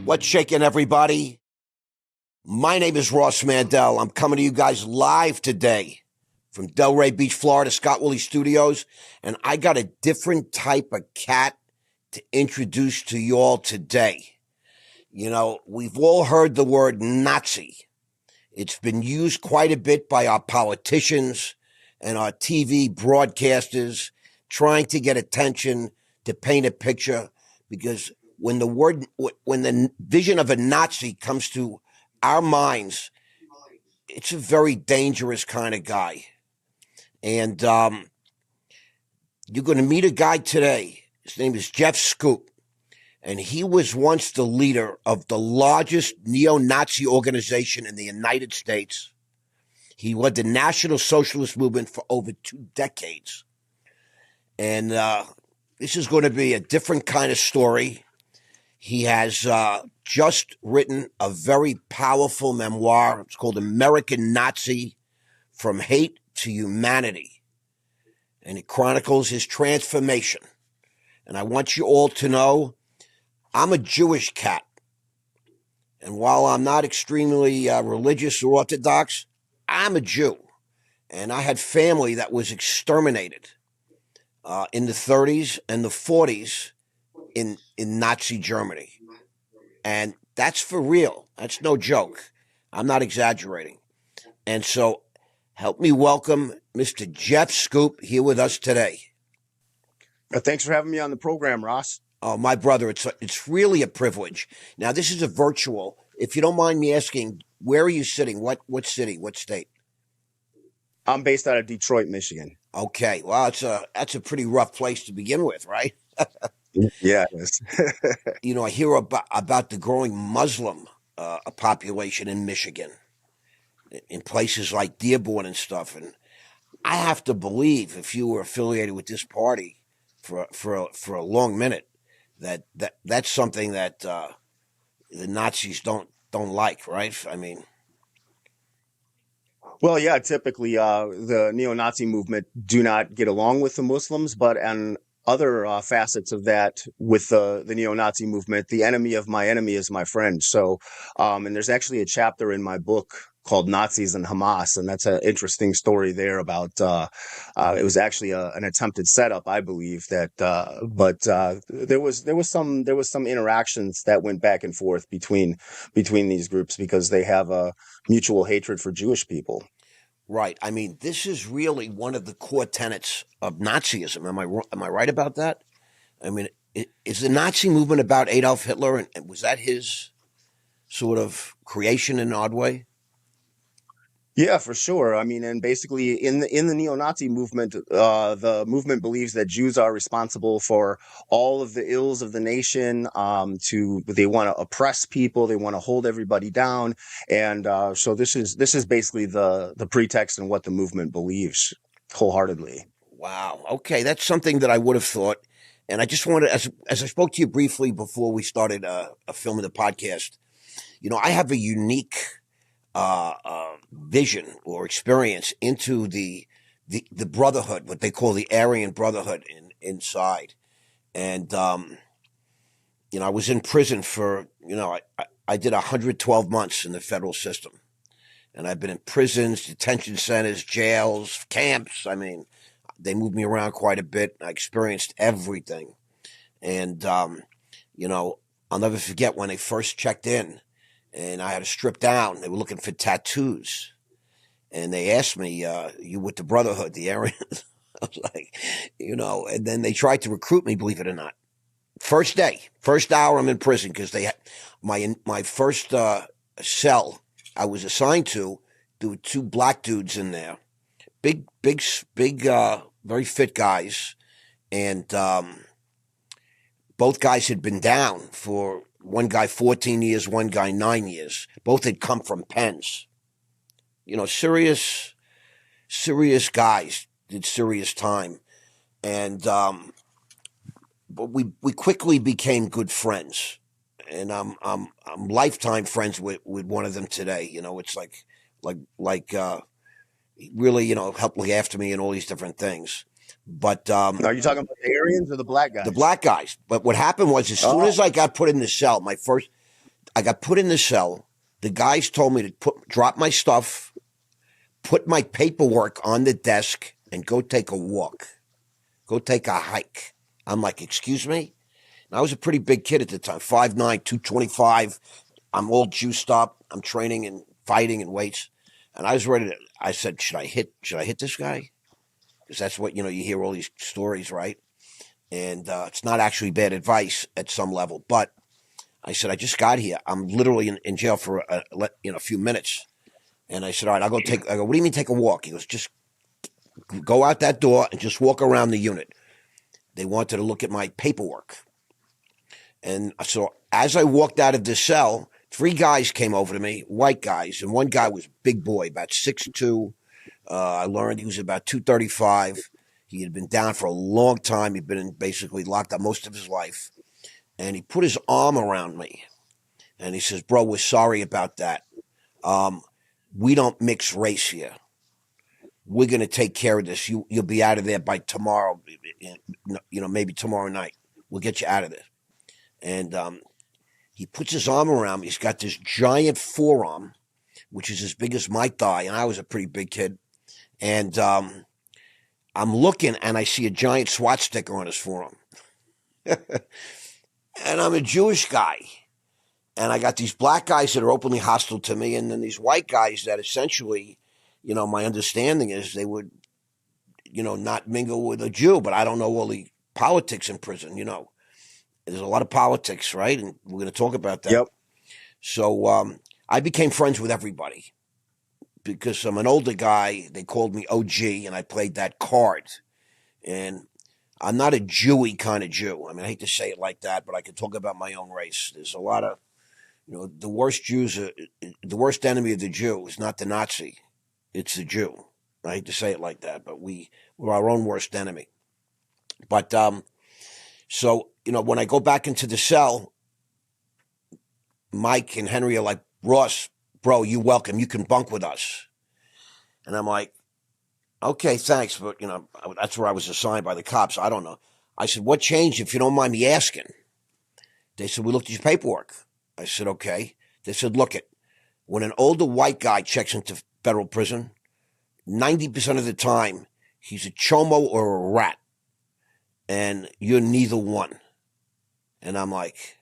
What's shaking, everybody? My name is Ross Mandell. I'm coming to you guys live today from Delray Beach, Florida, Scott Woolley Studios. And I got a different type of cat to introduce to you all today. You know, we've all heard the word Nazi. It's been used quite a bit by our politicians and our TV broadcasters trying to get attention, to paint a picture, because when the vision of a Nazi comes to our minds, it's a very dangerous kind of guy. And you're going to meet a guy today. His name is Jeff Schoep. And he was once the leader of the largest neo-Nazi organization in the United States. He led the National Socialist movement for over 2 decades. And this is going to be a different kind of story. He has just written a very powerful memoir. It's called American Nazi, From Hate to Humanity. And it chronicles his transformation. And I want you all to know, I'm a Jewish cat. And while I'm not extremely religious or orthodox, I'm a Jew. And I had family that was exterminated in the 30s and the 40s in Nazi Germany. And that's for real. That's no joke. I'm not exaggerating. And so help me welcome Mr. Jeff Schoep here with us today. Thanks for having me on the program, Ross. Oh, my brother, it's really a privilege. Now, this is a virtual. If you don't mind me asking, where are you sitting? What city? What state? I'm based out of Detroit, Michigan. Okay. Well, that's a pretty rough place to begin with, right? Yeah, it is. You know, I hear about the growing Muslim population in Michigan, in places like Dearborn and stuff. And I have to believe, if you were affiliated with this party for a long minute, that's something that the Nazis don't like, right? I mean, well, yeah, typically the neo-Nazi movement do not get along with the Muslims, but on other facets of that, with the neo-Nazi movement, the enemy of my enemy is my friend. So, and there's actually a chapter in my book called Nazis and Hamas, and that's an interesting story there about it was actually an attempted setup, I believe, that but there was some interactions that went back and forth between these groups because they have a mutual hatred for Jewish people. Right. I mean, this is really one of the core tenets of Nazism. Am I right about that? I mean, is the Nazi movement about Adolf Hitler, and was that his sort of creation in an odd way? Yeah, for sure. I mean, and basically in the neo-Nazi movement, the movement believes that Jews are responsible for all of the ills of the nation. They want to oppress people, they want to hold everybody down, and so this is basically the pretext and what the movement believes wholeheartedly. Wow. Okay, that's something that I would have thought. And I just wanted, as I spoke to you briefly before we started filming the podcast, you know, I have a unique vision or experience into the brotherhood, what they call the Aryan Brotherhood inside. And, you know, I was in prison for, you know, I did 112 months in the federal system. And I've been in prisons, detention centers, jails, camps. I mean, they moved me around quite a bit. I experienced everything. And, you know, I'll never forget when they first checked in. And I had to strip down. They were looking for tattoos. And they asked me, you with the Brotherhood, the Aryans? I was like, you know, and then they tried to recruit me, believe it or not. First day, first hour I'm in prison, because they had my first cell I was assigned to, there were 2 black dudes in there. Big, very fit guys. And both guys had been down for, one guy 14 years, one guy 9 years. Both had come from pens. You know, serious guys, did serious time. And but we quickly became good friends. And I'm lifetime friends with one of them today. You know, it's like really, you know, helped look after me and all these different things. But are you talking about the Aryans or the black guys? The black guys. But what happened was, as soon as I got put in the cell, I got put in the cell. The guys told me to drop my stuff, put my paperwork on the desk, and go take a walk. Go take a hike. I'm like, excuse me? And I was a pretty big kid at the time, 5'9", 225. I'm all juiced up. I'm training and fighting and weights. And I was ready to, I said, should I hit this guy? Because that's what, you hear all these stories, right? And it's not actually bad advice at some level. But I said, I just got here. I'm literally in jail for a few minutes. And I said, all right, I go, what do you mean take a walk? He goes, just go out that door and just walk around the unit. They wanted to look at my paperwork. And so as I walked out of the cell, 3 guys came over to me, white guys, and one guy was a big boy, about 6'2". I learned he was about 235. He had been down for a long time. He'd been basically locked up most of his life. And he put his arm around me. And he says, bro, we're sorry about that. We don't mix race here. We're going to take care of this. You'll be out of there by tomorrow, maybe tomorrow night. We'll get you out of there. And he puts his arm around me. He's got this giant forearm, which is as big as my thigh, and I was a pretty big kid. And I'm looking, and I see a giant SWAT sticker on his forearm. And I'm a Jewish guy. And I got these black guys that are openly hostile to me, and then these white guys that essentially, my understanding is they would, not mingle with a Jew. But I don't know all the politics in prison, There's a lot of politics, right? And we're going to talk about that. Yep. So I became friends with everybody because I'm an older guy. They called me OG, and I played that card. And I'm not a Jewy kind of Jew. I mean, I hate to say it like that, but I can talk about my own race. There's a lot of, the worst the worst enemy of the Jew is not the Nazi. It's the Jew. I hate to say it like that, but we're our own worst enemy. But so, when I go back into the cell, Mike and Henry are like, Ross, bro, you welcome. You can bunk with us. And I'm like, okay, thanks. But, that's where I was assigned by the cops. I don't know. I said, what changed, if you don't mind me asking? They said, we looked at your paperwork. I said, okay. They said, look it. When an older white guy checks into federal prison, 90% of the time, he's a chomo or a rat. And you're neither one. And I'm like,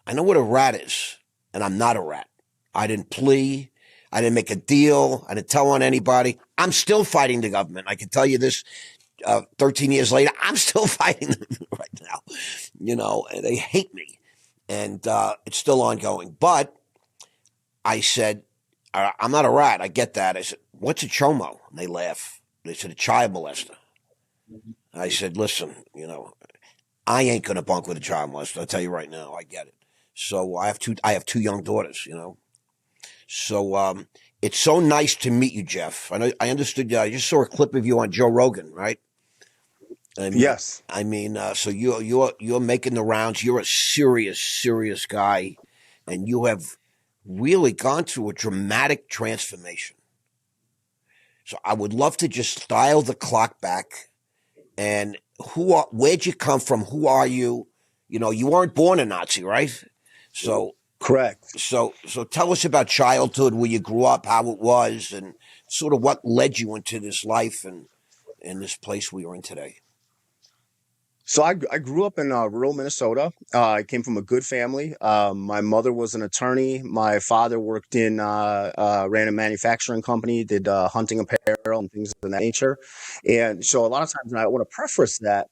I know what a rat is, and I'm not a rat. I didn't plea. I didn't make a deal. I didn't tell on anybody. I'm still fighting the government. I can tell you this 13 years later, I'm still fighting them right now. And they hate me. And it's still ongoing. But I said, I'm not a rat. I get that. I said, what's a chomo? And they laugh. They said, a child molester. I said, listen, I ain't going to bunk with a child molester. I'll tell you right now. I get it. So I have two young daughters, So it's so nice to meet you, Jeff. I understood. I just saw a clip of you on Joe Rogan, right? Yes. So you're making the rounds. You're a serious guy, and you have really gone through a dramatic transformation. So I would love to just dial the clock back. And where'd you come from? Who are you? You weren't born a Nazi, right? So correct. So tell us about childhood, where you grew up, how it was, and sort of what led you into this life and in this place we are in today. So I grew up in rural Minnesota. I came from a good family. My mother was an attorney. My father worked ran a manufacturing company, did hunting apparel and things of that nature. And so a lot of times, and I want to preface that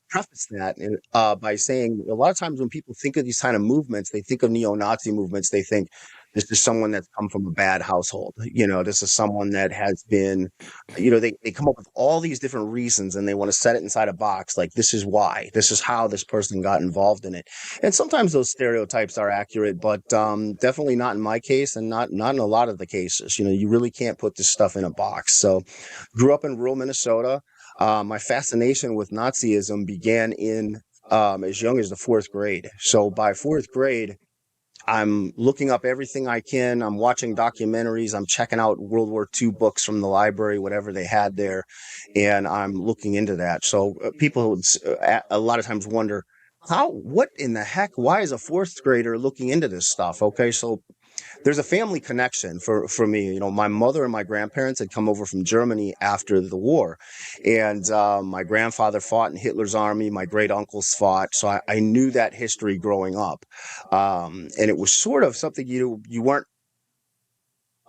by saying a lot of times when people think of these kind of movements, they think of neo-Nazi movements. They think this is someone that's come from a bad household. This is someone that has been, they come up with all these different reasons and they want to set it inside a box. Like, this is why, this is how this person got involved in it. And sometimes those stereotypes are accurate, but definitely not in my case and not in a lot of the cases. You really can't put this stuff in a box. So grew up in rural Minnesota. My fascination with Nazism began in as young as the 4th grade. So by 4th grade, I'm looking up everything I can. I'm watching documentaries. I'm checking out World War II books from the library, whatever they had there. And I'm looking into that. So people a lot of times wonder, what in the heck? Why is a 4th grader looking into this stuff? Okay, so there's a family connection for me. You know, my mother and my grandparents had come over from Germany after the war, and my grandfather fought in Hitler's army. My great uncles fought, so I knew that history growing up, and it was sort of something you weren't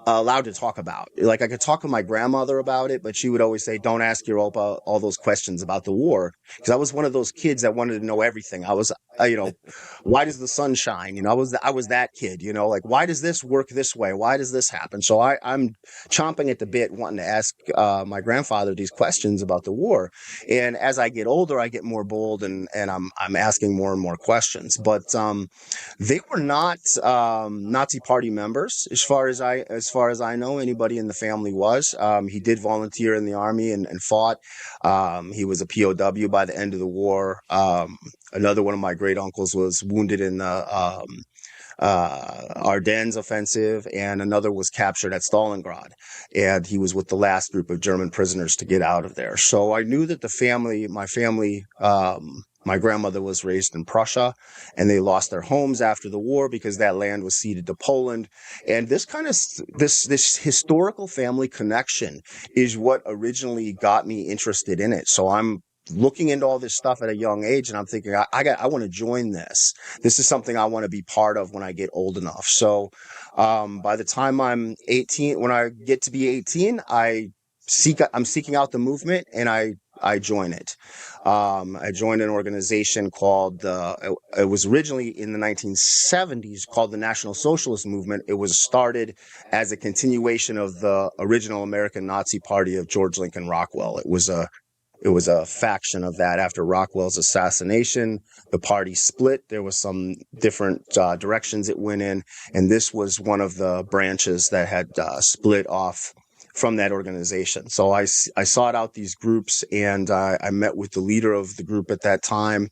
allowed to talk about. Like, I could talk to my grandmother about it, but she would always say, "Don't ask your opa all those questions about the war," because I was one of those kids that wanted to know everything. I was, why does the sun shine? I was that kid. Like, why does this work this way? Why does this happen? So I'm chomping at the bit, wanting to ask my grandfather these questions about the war. And as I get older, I get more bold, and I'm asking more and more questions. But they were not Nazi Party members, as far as I know. Anybody in the family was. He did volunteer in the army and fought. He was a POW by the end of the war. Another one of my great uncles was wounded in the Ardennes offensive, and another was captured at Stalingrad, and he was with the last group of German prisoners to get out of there. So I knew that my grandmother was raised in Prussia, and they lost their homes after the war because that land was ceded to Poland. And this historical family connection is what originally got me interested in it. So I'm looking into all this stuff at a young age, and I'm thinking, I want to join this. This is something I want to be part of when I get old enough. So by the time I'm 18, when I get to be 18, I'm seeking out the movement, and I join it. I joined an organization called, it was originally in the 1970s called the National Socialist Movement. It was started as a continuation of the original American Nazi Party of George Lincoln Rockwell. It was a faction of that. After Rockwell's assassination, the party split. There was some different directions it went in, and this was one of the branches that had split off from that organization. So I sought out these groups, and I met with the leader of the group at that time,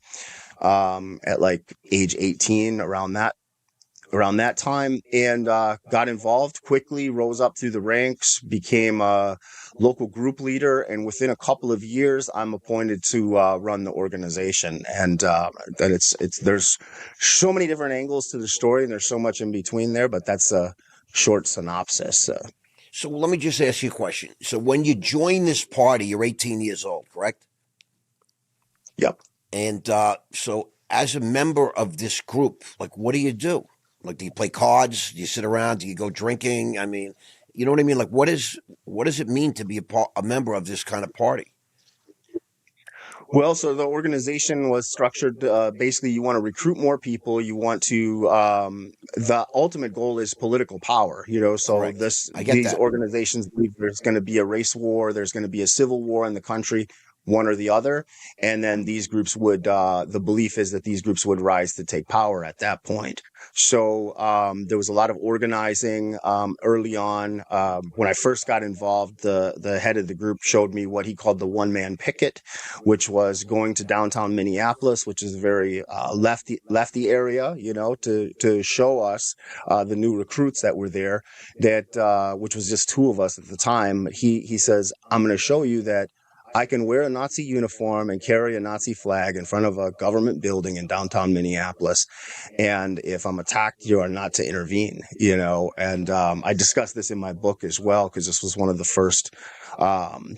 at like age 18, around that time, and got involved quickly, rose up through the ranks, became a local group leader, and within a couple of years, I'm appointed to run the organization. And there's so many different angles to the story, and there's so much in between there, but that's a short synopsis. So let me just ask you a question. So when you join this party, you're 18 years old, correct? Yep. And so as a member of this group, like, what do you do? Like, do you play cards? Do you sit around? Do you go drinking? I mean, you know what I mean? Like, what does it mean to be a member of this kind of party? Well, so the organization was structured, basically you want to recruit more people. You want to, the ultimate goal is political power, so Correct. I get these that. organizations believe there's going to be a race war, there's going to be a civil war in the country, one or the other. And then these groups would, the belief is that these groups would rise to take power at that point. So there was a lot of organizing early on. When I first got involved, the head of the group showed me what he called the one-man picket, which was going to downtown Minneapolis, which is a very lefty area, to show us the new recruits that were there, which was just two of us at the time. He says, "I'm going to show you that I can wear a Nazi uniform and carry a Nazi flag in front of a government building in downtown Minneapolis. And if I'm attacked, you are not to intervene," and I discussed this in my book as well, because this was one of the first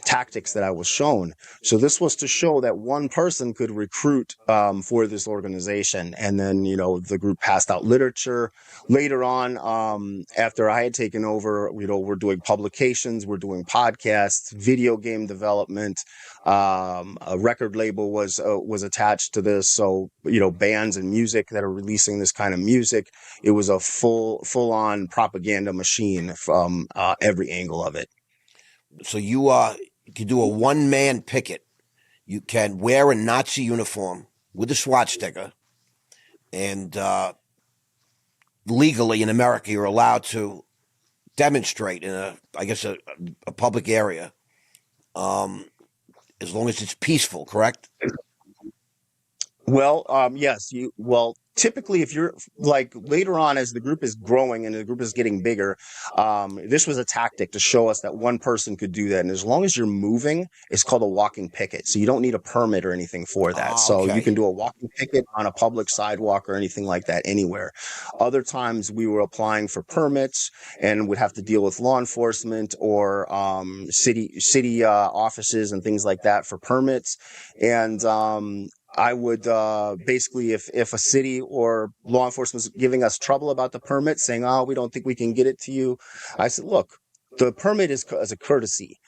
tactics that I was shown. So this was to show that one person could recruit for this organization. And then, the group passed out literature. Later on, after I had taken over, we're doing publications, we're doing podcasts, video game development. A record label was attached to this. So, bands and music that are releasing this kind of music. It was a full on propaganda machine from every angle of it. So you can do a one-man picket. You can wear a Nazi uniform with a swastika, and legally in America, you're allowed to demonstrate in a public area, as long as it's peaceful. Correct? Well, yes, typically if you're like later on as the group is growing and the group is getting bigger, this was a tactic to show us that one person could do that. And as long as you're moving, it's called a walking picket. So you don't need a permit or anything for that. So you Okay. can do a walking picket on a public sidewalk or anything like that anywhere. Other times we were applying for permits and would have to deal with law enforcement or city offices and things like that for permits. And I would basically, if a city or law enforcement was giving us trouble about the permit, saying, "Oh, we don't think we can get it to you," I said, "Look, the permit is as a courtesy.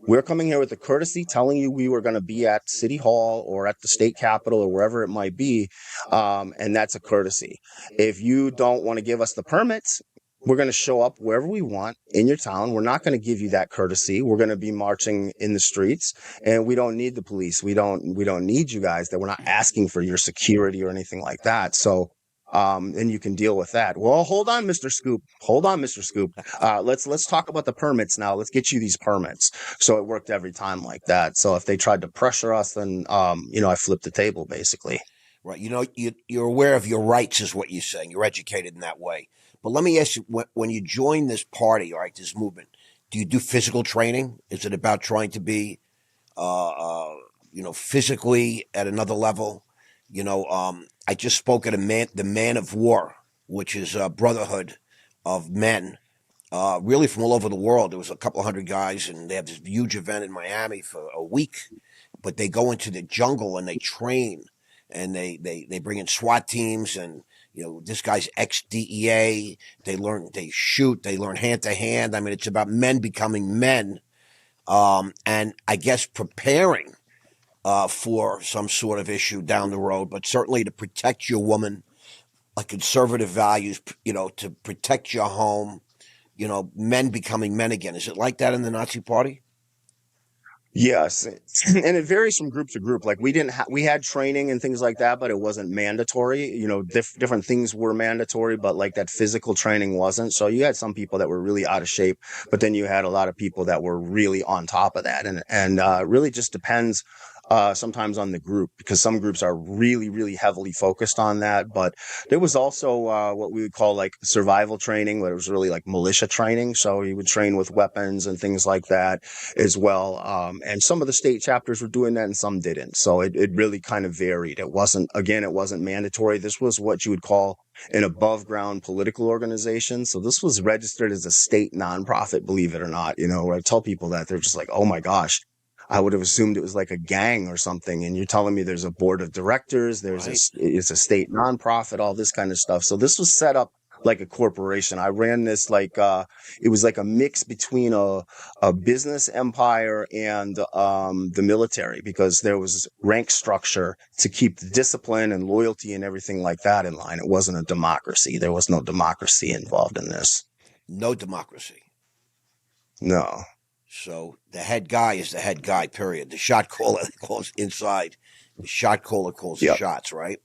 We're coming here with a courtesy, telling you we were going to be at City Hall or at the state capitol or wherever it might be, and that's a courtesy. If you don't want to give us the permits, we're going to show up wherever we want in your town. We're not going to give you that courtesy. We're going to be marching in the streets, and we don't need the police. We don't need you guys. That we're not asking for your security or anything like that. So, and you can deal with that." Well, hold on, Mr. Schoep. Hold on, Mr. Schoep. Let's talk about the permits now. Let's get you these permits. So it worked every time like that. So if they tried to pressure us, then I flipped the table basically. Right. You're aware of your rights, is what you're saying. You're educated in that way. But let me ask you, when you join this party, all right, this movement, do you do physical training? Is it about trying to be, uh, uh, physically at another level? I just spoke at the Man of War, which is a brotherhood of men, really from all over the world. There was a couple hundred guys, and they have this huge event in Miami for a week. But they go into the jungle and they train, and they bring in SWAT teams, and this guy's ex DEA. They shoot, they learn hand to hand. I mean, it's about men becoming men, and I guess preparing for some sort of issue down the road, but certainly to protect your woman, like conservative values, to protect your home, men becoming men again. Is it like that in the Nazi Party? Yes, and it varies from group to group. Like we had training and things like that, but it wasn't mandatory. Different things were mandatory, but like that physical training wasn't. So you had some people that were really out of shape, but then you had a lot of people that were really on top of that, and really just depends. Sometimes on the group, because some groups are really, really heavily focused on that. But there was also what we would call like survival training, where it was really like militia training. So you would train with weapons and things like that as well. And some of the state chapters were doing that and some didn't. So it really kind of varied. It wasn't mandatory. This was what you would call an above ground political organization. So this was registered as a state nonprofit, believe it or not. Where I tell people that, they're just like, "Oh my gosh, I would have assumed it was like a gang or something." And you're telling me there's a board of directors, Right. it's a state nonprofit, all this kind of stuff. So this was set up like a corporation. I ran this it was like a mix between a business empire and the military, because there was rank structure to keep the discipline and loyalty and everything like that in line. It wasn't a democracy. There was no democracy involved in this. No democracy. No. So the head guy is the head guy, period. The shot caller calls inside. The shot caller calls the Yep. shots, right?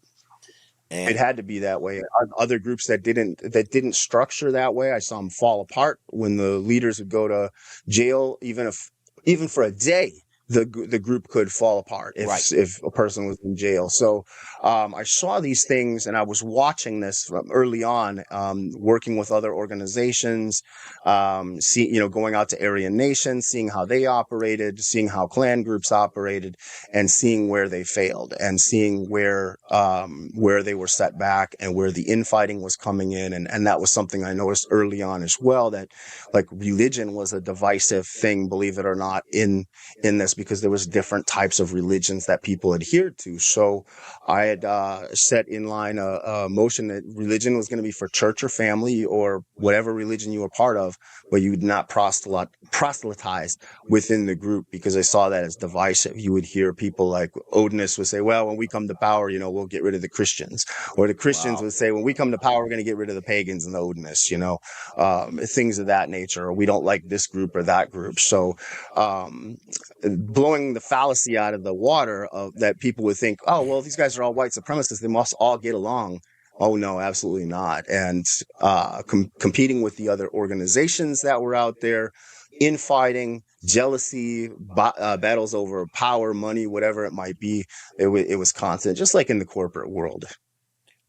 It And had to be that way. Other groups that didn't structure that way, I saw them fall apart when the leaders would go to jail, even for a day. The group could fall apart right. if a person was in jail. So I saw these things, and I was watching this from early on, working with other organizations, going out to Aryan nations, seeing how they operated, seeing how clan groups operated, and seeing where they failed, and seeing where they were set back and where the infighting was coming in. And that was something I noticed early on as well, that like religion was a divisive thing, believe it or not, in this, because there was different types of religions that people adhered to. So I had set in line a motion that religion was going to be for church or family or whatever religion you were part of, but you would not proselytize within the group, because I saw that as divisive. You would hear people like Odinists would say, "Well, when we come to power, we'll get rid of the Christians," or the Christians Wow. would say, "When we come to power, we're going to get rid of the pagans and the Odinists," things of that nature, or "We don't like this group or that group." So blowing the fallacy out of the water of that, people would think, "Oh, well, these guys are all white supremacists, they must all get along." Oh no, absolutely not. And competing with the other organizations that were out there, infighting, jealousy, battles over power, money, whatever it might be. It was constant, just like in the corporate world.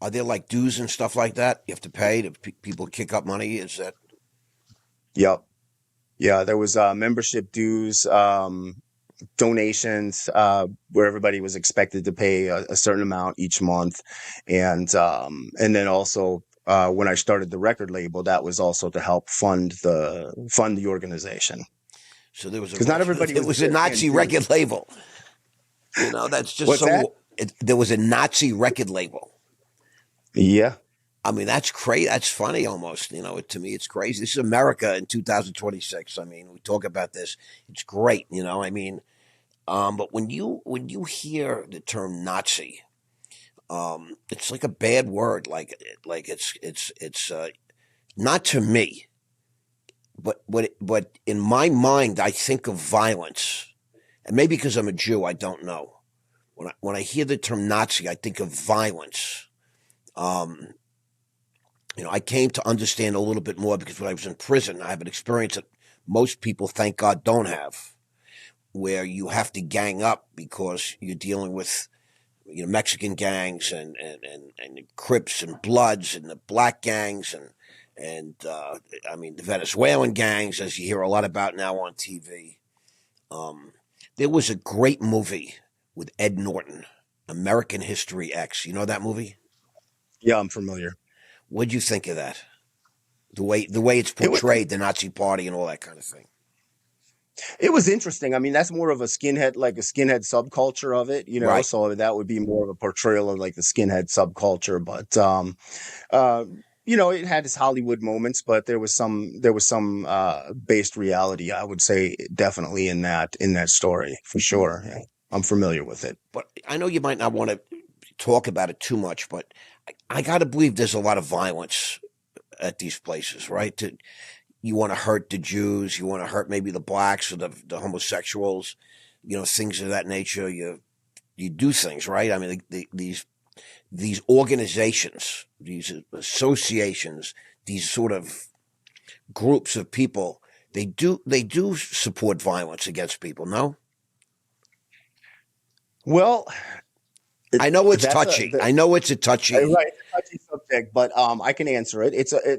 Are there like dues and stuff like that you have to pay to people kick up money? Is that? Yep. Yeah, there was membership dues, donations, where everybody was expected to pay a certain amount each month, and then also when I started the record label, that was also to help fund the organization. So there was Because not everybody it was a Nazi record label. That's just What's so. that? There was a Nazi record label. Yeah. I mean, that's crazy. That's funny almost. To me, it's crazy. This is America in 2026. I mean, we talk about this. It's great. I mean, but when you hear the term Nazi, it's like a bad word. Like it's not to me, but in my mind, I think of violence, and maybe because I'm a Jew, I don't know. When I hear the term Nazi, I think of violence. I came to understand a little bit more because when I was in prison, I have an experience that most people, thank God, don't have, where you have to gang up because you're dealing with, Mexican gangs and Crips and Bloods and the black gangs and I mean, the Venezuelan gangs, as you hear a lot about now on TV. There was a great movie with Ed Norton, American History X. You know that movie? Yeah, I'm familiar. What'd you think of that? The way it's portrayed, the Nazi Party and all that kind of thing. It was interesting. I mean, that's more of a skinhead subculture of it, Right. So that would be more of a portrayal of like the skinhead subculture. But it had its Hollywood moments, but there was some based reality, I would say, definitely in that story for sure. Yeah, I'm familiar with it. But I know you might not want to talk about it too much, but I got to believe there's a lot of violence at these places, right? You want to hurt the Jews, you want to hurt maybe the blacks or the homosexuals, things of that nature. You do things, right? I mean, these organizations, these associations, these sort of groups of people, they do support violence against people. No, well, I know it's touchy. I know it's a touchy. Right, it's a touchy subject, but I can answer it.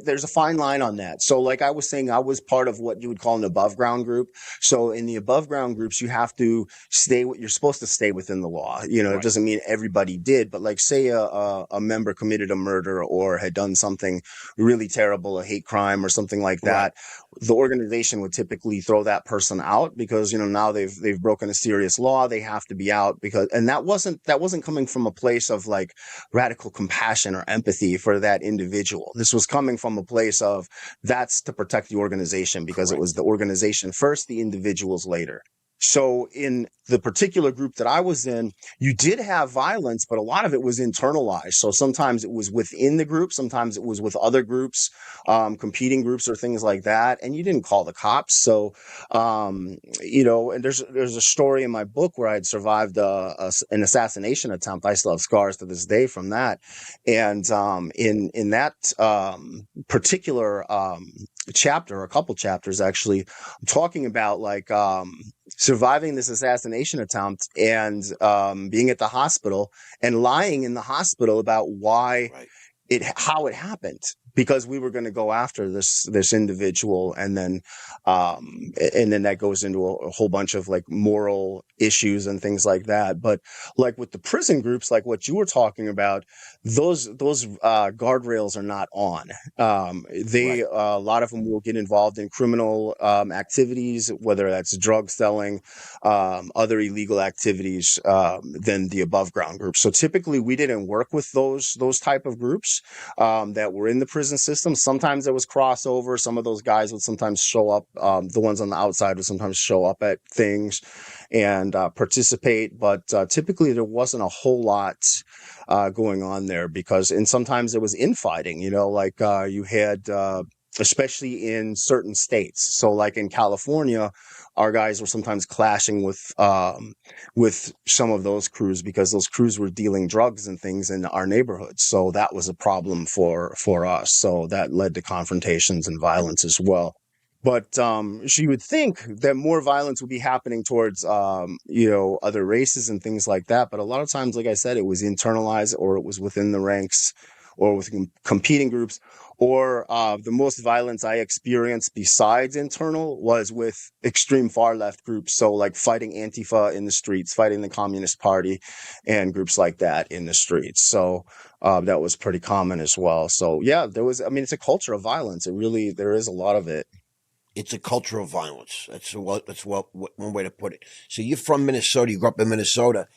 There's a fine line on that. So, like I was saying, I was part of what you would call an above ground group. So, in the above ground groups, you have to you're supposed to stay within the law. Right. It doesn't mean everybody did, but like say a member committed a murder or had done something really terrible, a hate crime or something like that. Right. The organization would typically throw that person out because now they've broken a serious law. They have to be out and that wasn't coming from a place of like radical compassion or empathy for that individual. This was coming from a place of that's to protect the organization because Correct. It was the organization first, the individuals later. So in the particular group that I was in, you did have violence, but a lot of it was internalized. So sometimes it was within the group, sometimes it was with other groups, competing groups or things like that. And you didn't call the cops. So, and there's a story in my book where I had survived an assassination attempt. I still have scars to this day from that. And in that particular chapter, a couple chapters actually, I'm talking about like surviving this assassination attempt and being at the hospital and lying in the hospital about why right. how it happened, because we were going to go after this individual, and then that goes into a whole bunch of like moral issues and things like that. But like with the prison groups, like what you were talking about, those guardrails are not on. Right. A lot of them will get involved in criminal activities, whether that's drug selling, other illegal activities than the above ground groups. So typically we didn't work with those type of groups that were in the prison system. Sometimes there was crossover. Some of those guys would sometimes show up. The ones on the outside would sometimes show up at things and participate. But typically there wasn't a whole lot going on there and sometimes there was infighting, like you had, especially in certain states. So like in California, our guys were sometimes clashing with some of those crews because those crews were dealing drugs and things in our neighborhoods. So that was a problem for us. So that led to confrontations and violence as well. But she would think that more violence would be happening towards, other races and things like that. But a lot of times, like I said, it was internalized, or it was within the ranks, or with competing groups. Or the most violence I experienced besides internal was with extreme far left groups. So like fighting Antifa in the streets, fighting the Communist Party and groups like that in the streets. So that was pretty common as well. So yeah, it's a culture of violence. There is a lot of it. It's a culture of violence. That's one way to put it. So you're from Minnesota. You grew up in Minnesota.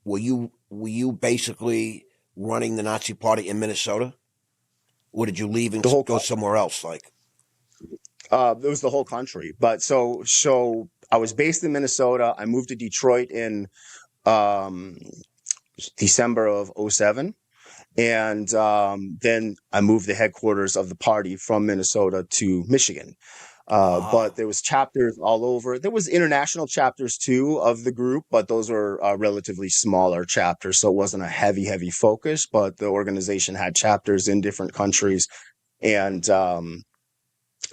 Were you basically running the Nazi Party in Minnesota, or did you leave and go somewhere else? Like, it was the whole country. But so I was based in Minnesota. I moved to Detroit in December of 2007. And then I moved the headquarters of the party from Minnesota to Michigan. But there was chapters all over. There was international chapters too of the group, but those were relatively smaller chapters. So it wasn't a heavy focus, but the organization had chapters in different countries and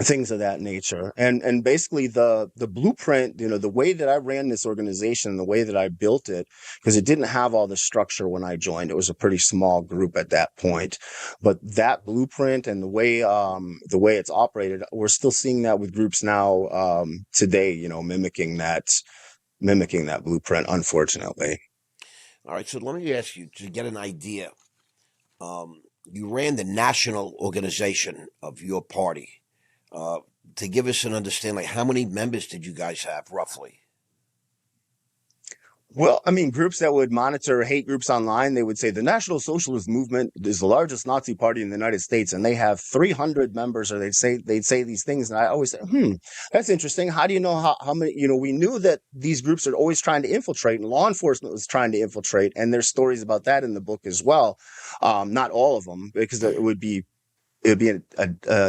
things of that nature. And basically the blueprint, the way that I ran this organization, the way that I built it, because it didn't have all the structure when I joined. It was a pretty small group at that point. But that blueprint and the way it's operated, we're still seeing that with groups now today, mimicking that blueprint, unfortunately. All right, so let me ask you to get an idea. You ran the national organization of your party. To give us an understanding, like how many members did you guys have roughly? Well, I mean, groups that would monitor hate groups online, they would say the National Socialist Movement is the largest Nazi party in the United States, and they have 300 members, or they'd say these things. And I always say, that's interesting. How do you know how many, we knew that these groups are always trying to infiltrate, and law enforcement was trying to infiltrate. And there's stories about that in the book as well. Not all of them, because it would be a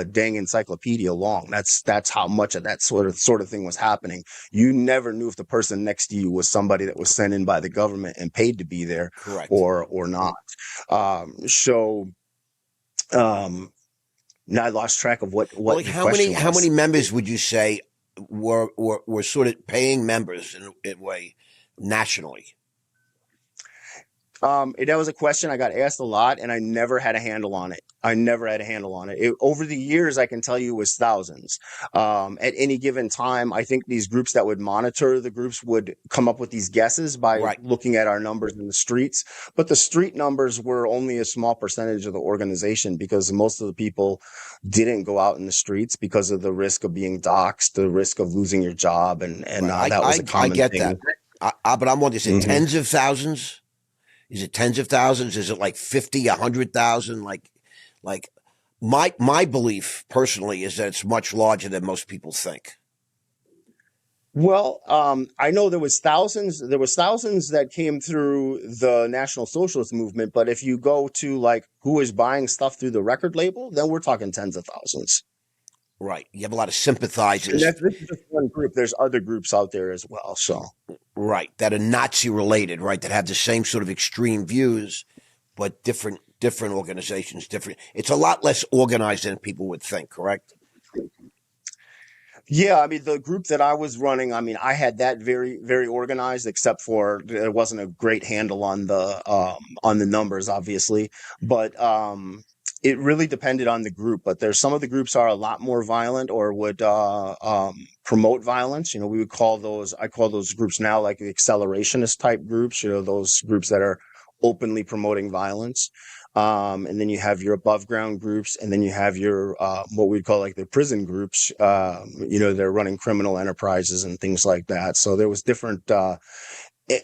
dang encyclopedia long. That's how much of that sort of thing was happening. You never knew if the person next to you was somebody that was sent in by the government and paid to be there. Correct. or not. Now I lost track of what like the question was. How many members would you say were sort of paying members in a way nationally? That was a question I got asked a lot, and I never had a handle on it. Over the years, I can tell you it was thousands. At any given time, I think these groups that would monitor the groups would come up with these guesses by looking at our numbers in the streets. But the street numbers were only a small percentage of the organization, because most of the people didn't go out in the streets because of the risk of being doxxed, the risk of losing your job, and that was a common thing. I get that. But I'm wondering, is it tens of thousands? Is it tens of thousands? Is it like 50, 100,000? Like my belief personally is that it's much larger than most people think. Well, I know there was thousands that came through the National Socialist Movement, but if you go to like who is buying stuff through the record label, then we're talking tens of thousands. Right. You have a lot of sympathizers. And this is just one group. There's other groups out there as well. So right, that are Nazi related, right? That have the same sort of extreme views, but different organizations, different. It's a lot less organized than people would think, correct? Yeah, I mean, the group that I was running, I mean, I had that very, very organized, except for there wasn't a great handle on the numbers, obviously. But it really depended on the group. But there's some of the groups are a lot more violent, or would promote violence. I call those groups now like the accelerationist type groups. Those groups that are openly promoting violence. And then you have your above ground groups, and then you have your what we'd call like the prison groups. They're running criminal enterprises and things like that. So there was different.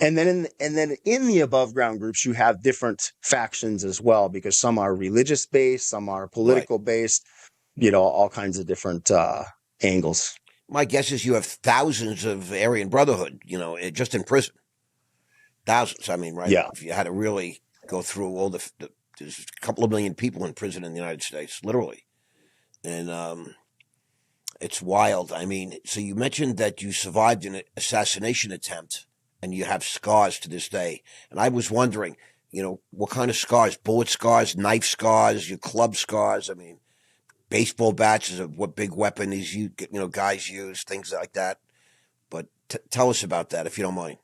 And then in the above ground groups, you have different factions as well, because some are religious based, some are political based. All kinds of different angles. My guess is you have thousands of Aryan Brotherhood. Just in prison, thousands. I mean, right? Yeah. If you had to really go through all there's a couple of million people in prison in the United States, literally. And it's wild. I mean, so you mentioned that you survived an assassination attempt and you have scars to this day. And I was wondering, what kind of scars? Bullet scars, knife scars, your club scars? I mean, baseball bats is what big weapon these guys use, things like that. But tell us about that if you don't mind.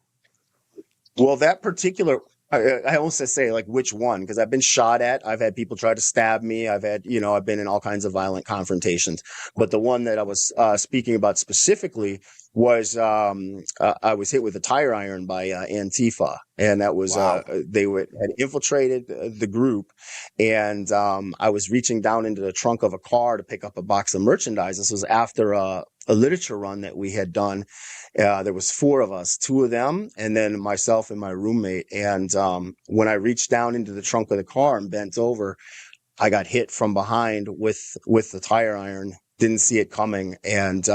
Well, that particular, I almost say like which one, because I've been shot at. I've had people try to stab me. I've been in all kinds of violent confrontations. But the one that I was speaking about specifically was I was hit with a tire iron by Antifa. And that was, Wow. they had infiltrated the group. And I was reaching down into the trunk of a car to pick up a box of merchandise. This was after a literature run that we had done. There was 4 of us, 2 of them, and then myself and my roommate. And when I reached down into the trunk of the car and bent over, I got hit from behind with the tire iron. Didn't see it coming, and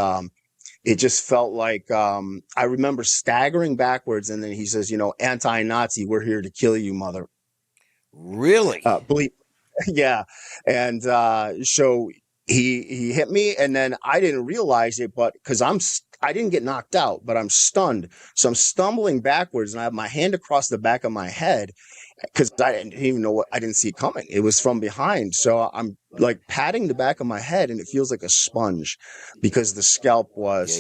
it just felt like I remember staggering backwards. And then he says, "Anti-Nazi, we're here to kill you, mother." Really? Believe, yeah, and so he hit me, and then I didn't realize it, but because I didn't get knocked out, but I'm stunned. So I'm stumbling backwards, and I have my hand across the back of my head because I didn't even know I didn't see it coming. It was from behind. So I'm like patting the back of my head, and it feels like a sponge because the scalp was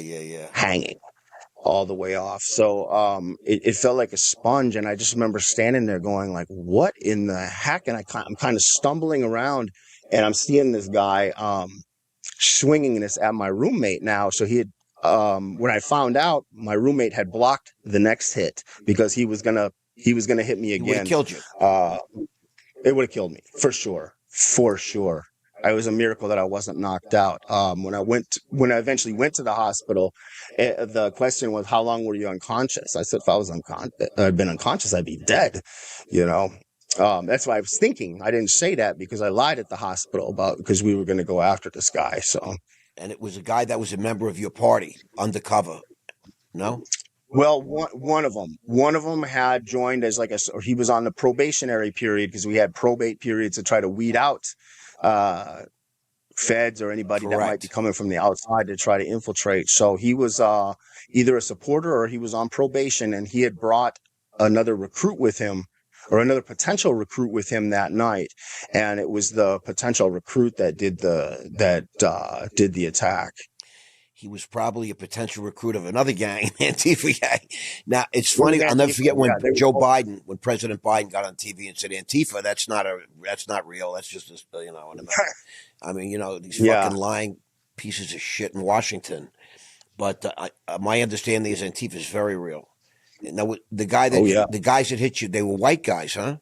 hanging all the way off. So it felt like a sponge, and I just remember standing there going like, what in the heck? And I'm kind of stumbling around, and I'm seeing this guy swinging this at my roommate now. So he had when I found out, my roommate had blocked the next hit because he was gonna hit me again. He would have killed you. It would have killed me for sure. It was a miracle that I wasn't knocked out. When I eventually went to the hospital, the question was, how long were you unconscious? I said, if I was I'd been unconscious, I'd be dead, That's why I was thinking. I didn't say that because I lied at the hospital because we were going to go after this guy. So. And it was a guy that was a member of your party, undercover. No? Well, one of them had joined as or he was on the probationary period because we had probate periods to try to weed out feds or anybody that might be coming from the outside to try to infiltrate. So he was either a supporter or he was on probation, and he had brought another recruit with him, or another potential recruit with him that night. And it was the potential recruit that did the attack. He was probably a potential recruit of another gang, Antifa gang. Now, it's funny. I'll never forget when when President Biden got on TV and said, Antifa, that's not real. That's just, these fucking lying pieces of shit in Washington. But my understanding is Antifa is very real. Now, the guys that hit you, they were white guys, huh?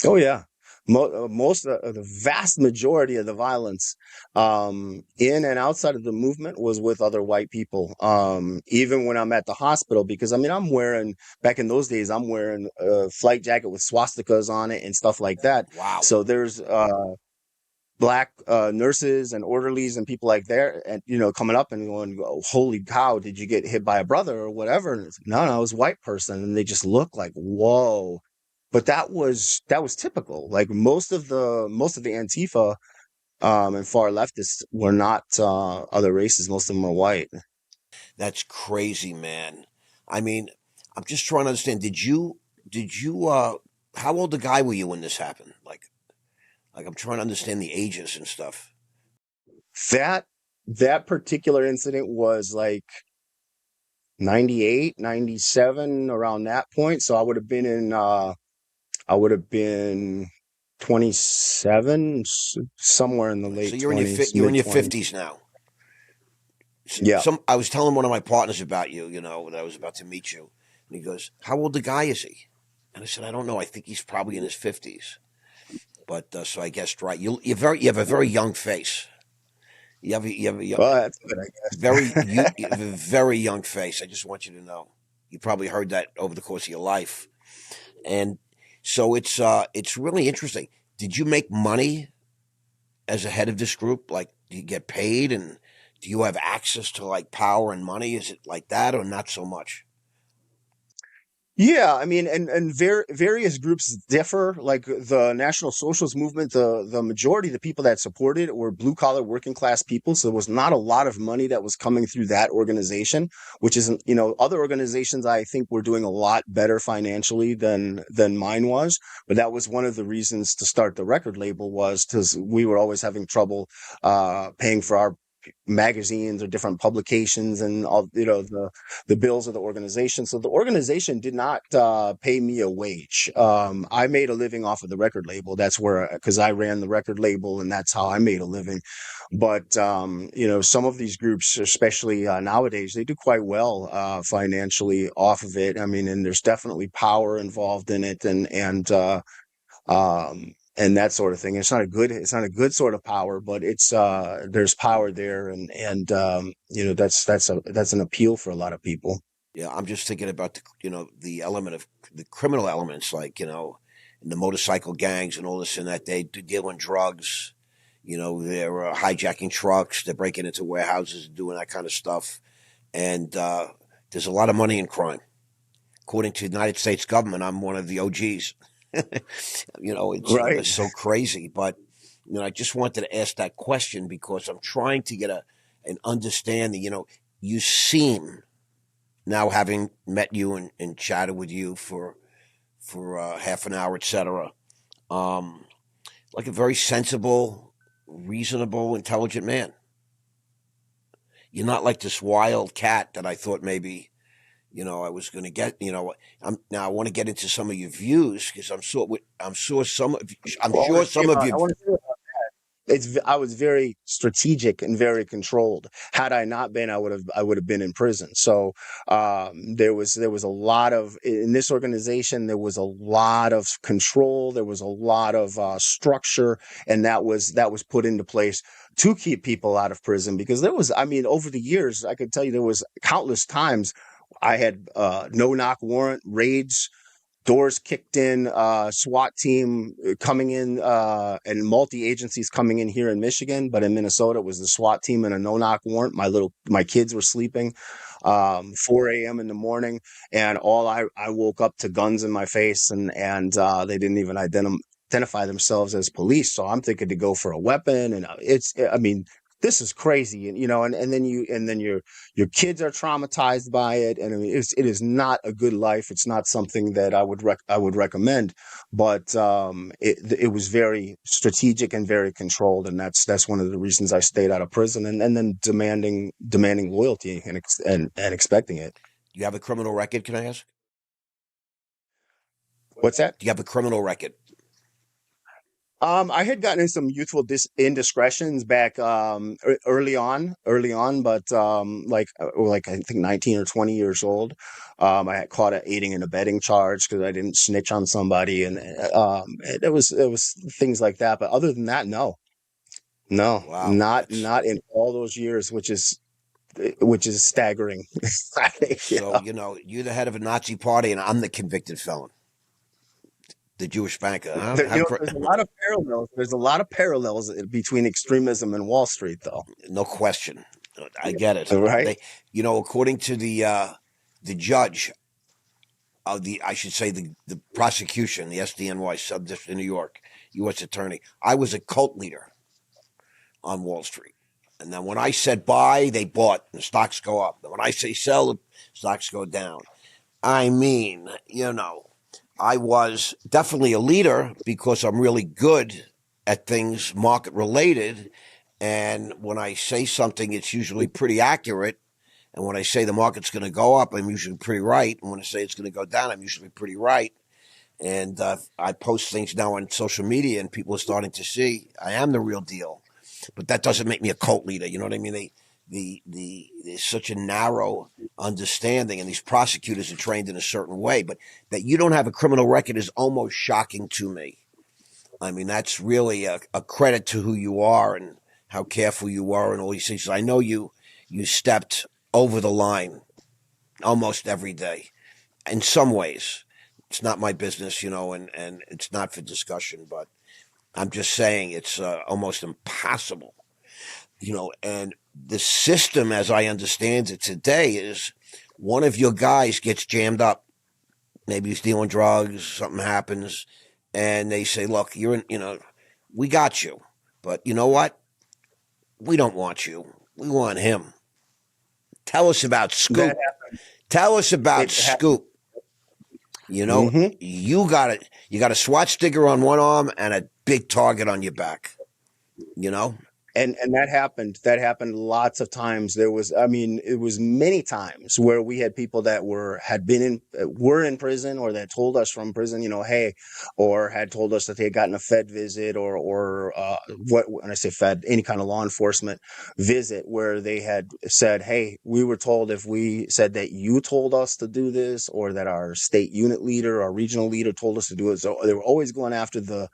Oh, yeah. Most of the vast majority of the violence in and outside of the movement was with other white people. Even when I'm at the hospital, because I'm wearing, back in those days, I'm wearing a flight jacket with swastikas on it and stuff like that. Wow. So there's black nurses and orderlies and people like that, and coming up and going, oh, holy cow, did you get hit by a brother or whatever? And no, it was a white person, and they just look like, whoa. But that was typical. Like most of the Antifa and far leftists were not other races. Most of them were white. That's crazy, man. I mean, I'm just trying to understand. Did you how old a guy were you when this happened? Like I'm trying to understand the ages and stuff. That particular incident was like 98, 97, around that point. So I would have been 27, somewhere in the late 20s. You're in your 50s now. Yeah. I was telling one of my partners about you, that I was about to meet you. And he goes, how old a guy is he? And I said, I don't know. I think he's probably in his 50s. But so I guessed right. You have a very young face. You have well, that's good, I guess. You have a very young face. I just want you to know. You probably heard that over the course of your life. And so it's really interesting. Did you make money as a head of this group? Like, do you get paid, and do you have access to like power and money? Is it like that or not so much? Yeah, I mean, various groups differ. Like the National Socialist movement, the majority of the people that supported it were blue collar working class people. So there was not a lot of money that was coming through that organization, which isn't, other organizations I think were doing a lot better financially than mine was. But that was one of the reasons to start the record label, was because we were always having trouble paying for our magazines or different publications and all, the bills of the organization. So the organization did not pay me a wage. I made a living off of the record label. That's where, because I ran the record label, and that's how I made a living. But some of these groups, especially nowadays, they do quite well financially off of it. I mean, and there's definitely power involved in it, and that sort of thing. It's not a good sort of power, but it's there's power there, and that's an appeal for a lot of people. Yeah, I'm just thinking about the element of the criminal elements, like in the motorcycle gangs and all this and that. They do deal in drugs. They're hijacking trucks. They're breaking into warehouses and doing that kind of stuff. And there's a lot of money in crime. According to the United States government, I'm one of the OGs. Right. It's so crazy. But I just wanted to ask that question because I'm trying to get an understanding. You seem, now having met you and chatted with you for half an hour, etc., like a very sensible, reasonable, intelligent man. You're not like this wild cat that I thought maybe I was going to get. Now I want to get into some of your views because I'm Well, sure some of I you. want to say I was very strategic and very controlled. Had I not been, I would have been in prison. So there was a lot of, in this organization, there was a lot of control. There was a lot of structure, and that was put into place to keep people out of prison, because there was, I mean, over the years, I could tell you there was countless times I had no knock warrant raids, doors kicked in, SWAT team coming in, and multi agencies coming in here in Michigan. But in Minnesota, it was the SWAT team and a no knock warrant. My kids were sleeping, 4 a.m. in the morning, and I woke up to guns in my face, and they didn't even identify themselves as police. So I'm thinking to go for a weapon, and I mean, this is crazy. And then your kids are traumatized by it, and I mean, it is not a good life. It's not something that I would recommend. But it was very strategic and very controlled, and that's one of the reasons I stayed out of prison, and then demanding loyalty and expecting it. Do you have a criminal record? Can I ask? What's that? Do you have a criminal record? I had gotten in some youthful indiscretions back early on, but like I think 19 or 20 years old. I had caught a aiding and abetting charge because I didn't snitch on somebody, and it was things like that. But other than that, no, no, Wow, not in all those years, which is staggering. so you're the head of a Nazi party, and I'm the convicted felon, the Jewish banker. Huh? There's a lot of parallels. There's a lot of parallels between extremism and Wall Street, though. No question. I get it. Right? According to the judge of I should say the prosecution, the SDNY subdistrict in New York, U.S. attorney, I was a cult leader on Wall Street. And then when I said buy, they bought, and the stocks go up. And when I say sell, the stocks go down. I mean, I was definitely a leader because I'm really good at things market related. And when I say something, it's usually pretty accurate. And when I say the market's going to go up, I'm usually pretty right. And when I say it's going to go down, I'm usually pretty right. And I post things now on social media, and people are starting to see I am the real deal. But that doesn't make me a cult leader. You know what I mean? There's such a narrow understanding, and these prosecutors are trained in a certain way. But that you don't have a criminal record is almost shocking to me. I mean, that's really a credit to who you are and how careful you are and all these things. I know you stepped over the line almost every day. In some ways, it's not my business, and it's not for discussion. But I'm just saying it's almost impossible, And the system, as I understand it today, is one of your guys gets jammed up maybe he's dealing drugs, something happens, and they say, look, you're in, we got you, but you know what? We don't want you. We want him. Tell us about That Schoep. Tell us about it happened. Schoep. You know, Hmm. you got a SWAT sticker on one arm and a big target on your back. You know, And that happened lots of times. There was, I mean, it was many times where we had people that were in prison, or that told us from prison, hey, or had told us that they had gotten a Fed visit, or what, when I say Fed, any kind of law enforcement visit, where they had said, hey, we were told if we said that you told us to do this, or that our state unit leader, our regional leader told us to do it. So they were always going after the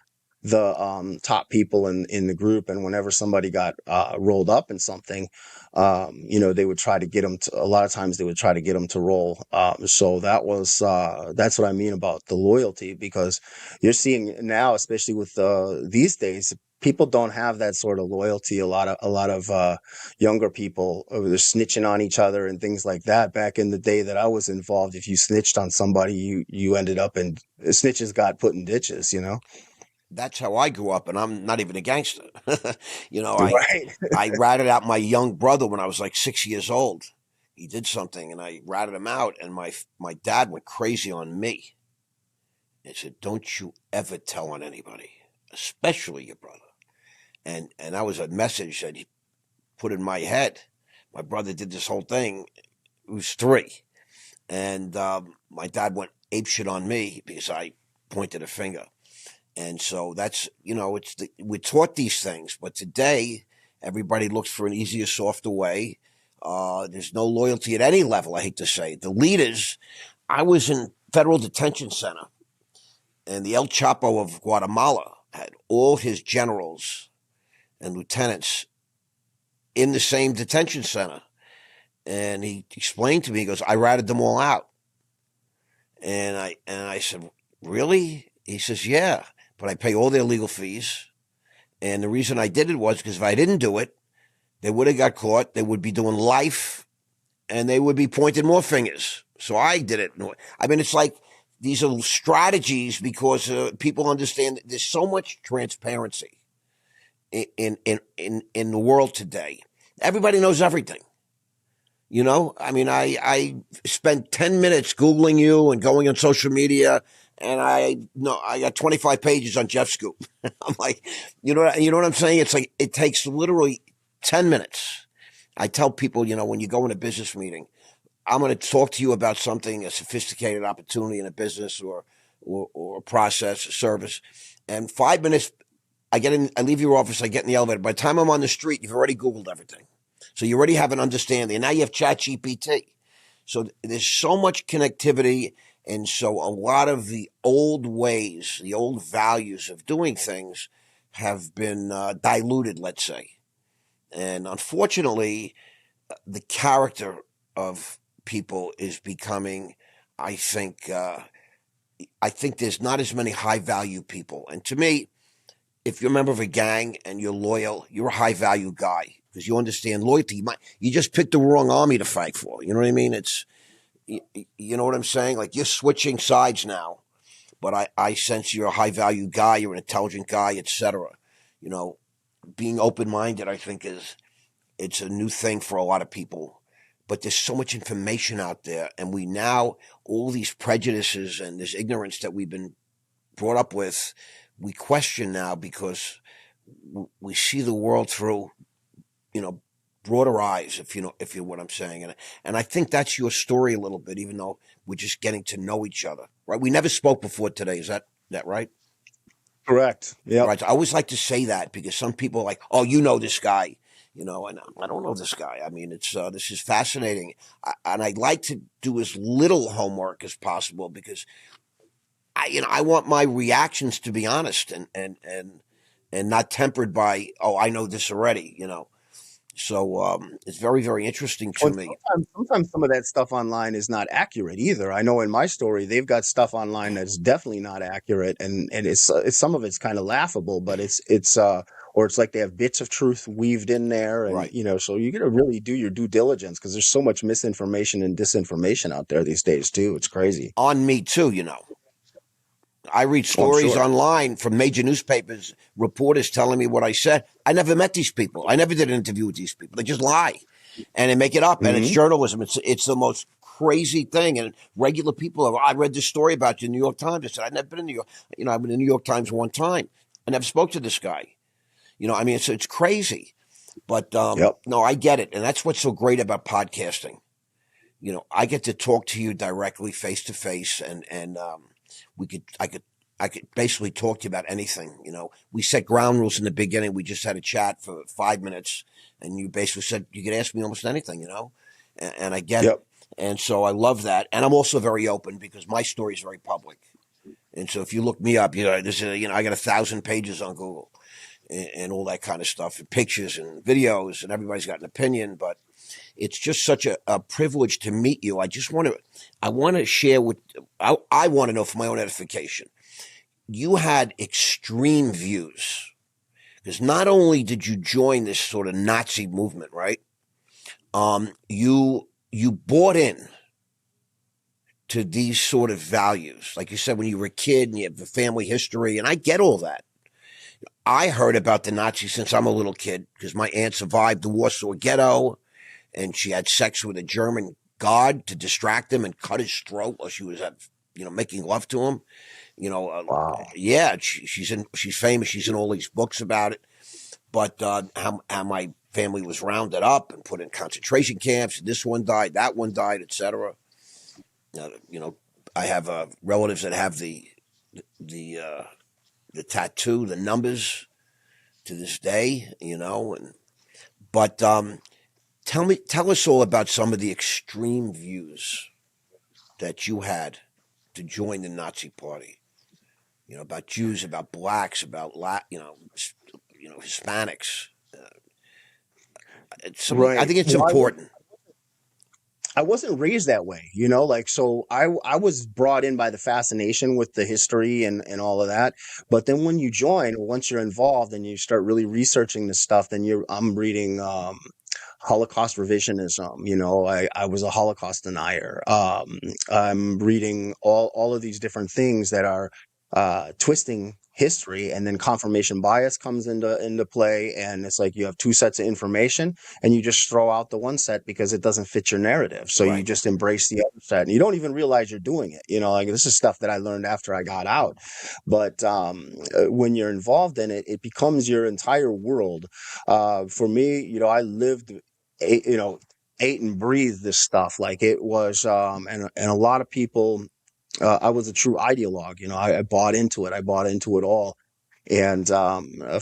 top people in the group. And whenever somebody got rolled up in something, they would try to get them to, a lot of times they would try to get them to roll. So that's what I mean about the loyalty, because you're seeing now, especially with these days, people don't have that sort of loyalty. A lot of younger people, they're snitching on each other and things like that. Back in the day that I was involved, if you snitched on somebody, you ended up in, snitches got put in ditches, that's how I grew up, and I'm not even a gangster. you know, I Right. I ratted out my young brother when I was like 6 years old. He did something, and I ratted him out, and my dad went crazy on me. He said, "Don't you ever tell on anybody, especially your brother." And that was a message that he put in my head. My brother did this whole thing. He was 3, and my dad went apeshit on me because I pointed a finger. And so that's, we're taught these things, but today everybody looks for an easier, softer way. There's no loyalty at any level, I hate to say. The leaders, I was in federal detention center, and the El Chapo of Guatemala had all his generals and lieutenants in the same detention center. And he explained to me, he goes, I ratted them all out. And I said, really? He says, yeah, but I pay all their legal fees. And the reason I did it was because if I didn't do it, they would have got caught. They would be doing life, and they would be pointing more fingers. So I did it. I mean, it's like these are strategies because people understand that there's so much transparency in the world today. Everybody knows everything. I mean, I spent 10 minutes Googling you and going on social media, and I got 25 pages on Jeff Schoep. I'm like, you know what I'm saying? It's like, it takes literally 10 minutes. I tell people, when you go in a business meeting, I'm going to talk to you about something, a sophisticated opportunity in a business or a process, a service. And 5 minutes, I leave your office, I get in the elevator. By the time I'm on the street, you've already Googled everything. So you already have an understanding. And now you have ChatGPT. So there's so much connectivity. And so a lot of the old ways, the old values of doing things have been diluted, let's say. And unfortunately, the character of people is becoming, I think, there's not as many high value people. And to me, if you're a member of a gang and you're loyal, you're a high value guy because you understand loyalty. You just picked the wrong army to fight for. You know what I mean? You know what I'm saying? Like you're switching sides now, but I sense you're a high value guy. You're an intelligent guy, etc. You know, being open minded, I think it's a new thing for a lot of people. But there's so much information out there, and we now all these prejudices and this ignorance that we've been brought up with, we question now because we see the world through, broader eyes, if you're what I'm saying. And I think that's your story a little bit, even though we're just getting to know each other, right? We never spoke before today. Is that right? Correct. Yep. Right. So I always like to say that because some people are like, oh, you know this guy, and I don't know this guy. I mean, this is fascinating. And I'd like to do as little homework as possible because I want my reactions to be honest and not tempered by, oh, I know this already, So it's very, very interesting to Well, me. sometimes some of that stuff online is not accurate either. I know in my story they've got stuff online that's definitely not accurate, and it's some of it's kind of laughable, but it's or it's like they have bits of truth weaved in there. And, Right. so you got to really do your due diligence, because there's so much misinformation and disinformation out there these days too. It's crazy. On me too. I read Oh, I'm stories sure. online from major newspapers, reporters telling me what I said. I never met these people. I never did an interview with these people. They just lie and they make it up. And it's Hmm. journalism. It's the most crazy thing. And regular people have, I read this story about you in the New York Times. I said, I've never been in New York. I've been in the New York Times one time. I never spoke to this guy. It's crazy. But Yep. no, I get it. And that's what's so great about podcasting. I get to talk to you directly, face to face, and I could basically talk to you about anything. We set ground rules in the beginning. We just had a chat for 5 minutes, and you basically said you could ask me almost anything. And I get it. Yep. And so I love that. And I'm also very open because my story is very public. And so if you look me up, I got 1,000 pages on Google and all that kind of stuff, and pictures and videos, and everybody's got an opinion, but it's just such a privilege to meet you. I want to share I want to know for my own edification. You had extreme views because not only did you join this sort of Nazi movement, right? You bought in to these sort of values. Like you said, when you were a kid and you have the family history, and I get all that. I heard about the Nazis since I'm a little kid because my aunt survived the Warsaw Ghetto and she had sex with a German guard to distract him and cut his throat while she was making love to him. Wow. Yeah, she's famous. She's in all these books about it. But how my family was rounded up and put in concentration camps. This one died, that one died, etc. I have relatives that have the tattoo, the numbers to this day. But tell us all about some of the extreme views that you had to join the Nazi Party. About Jews, about blacks, about Hispanics. I Right. think it's Well, important. I wasn't raised that way, so I was brought in by the fascination with the history and all of that. But then when you join, once you're involved and you start really researching this stuff, then I'm reading Holocaust revisionism. I was a Holocaust denier. I'm reading all of these different things that are twisting history, and then confirmation bias comes into play, and it's like you have two sets of information and you just throw out the one set because it doesn't fit your narrative, so you Right. just embrace the other set and you don't even realize you're doing it. Like, this is stuff that I learned after I got out. But when you're involved in it, it becomes your entire world. For me, I lived, ate, ate and breathed this stuff. Like, it was and a lot of people, I was a true ideologue. I bought into it. I bought into it all. And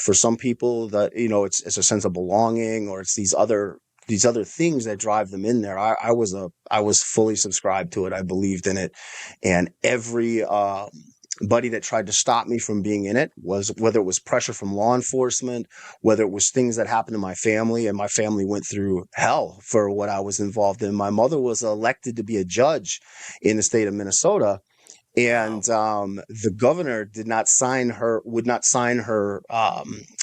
for some people, that it's a sense of belonging, or it's these other things that drive them in there. I was fully subscribed to it. I believed in it, and every buddy that tried to stop me from being in it, was whether it was pressure from law enforcement, whether it was things that happened to my family, and my family went through hell for what I was involved in. My mother was elected to be a judge in the state of Minnesota, Wow. and the governor would not sign her,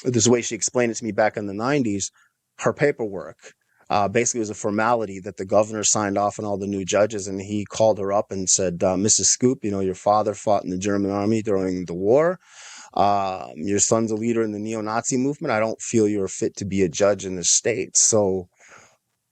this is the way she explained it to me back in the 90s, her paperwork. Basically, it was a formality that the governor signed off on all the new judges, and he called her up and said, Mrs. Schoep, your father fought in the German army during the war. Your son's a leader in the neo-Nazi movement. I don't feel you're fit to be a judge in the state. So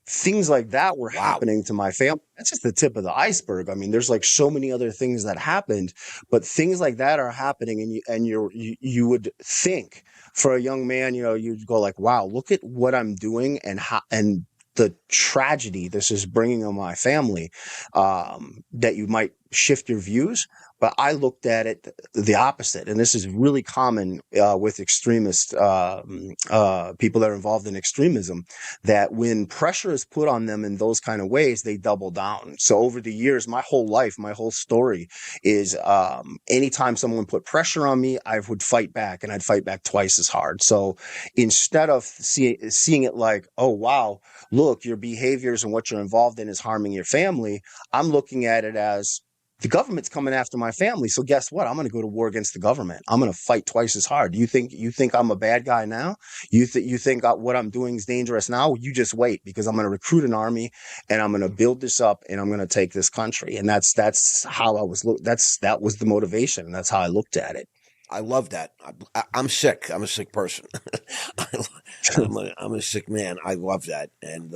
things like that were Wow. happening to my family. That's just the tip of the iceberg. I mean, there's like so many other things that happened, but things like that are happening, and you would think, for a young man, you'd go like, wow, look at what I'm doing, and the tragedy this is bringing on my family, that you might shift your views. But I looked at it the opposite, and this is really common with extremist people that are involved in extremism, that when pressure is put on them in those kind of ways, they double down. So over the years, my whole life, my whole story is, anytime someone put pressure on me, I would fight back, and I'd fight back twice as hard. So instead of seeing it like, oh, wow, look, your behaviors and what you're involved in is harming your family, I'm looking at it as, the government's coming after my family. So guess what? I'm going to go to war against the government. I'm going to fight twice as hard. You think I'm a bad guy now? You think what I'm doing is dangerous now? You just wait, because I'm going to recruit an army and I'm going to build this up and I'm going to take this country. And that's how I was. That was the motivation. And that's how I looked at it. I love that. I'm sick. I'm a sick person. I'm a sick man. I love that, and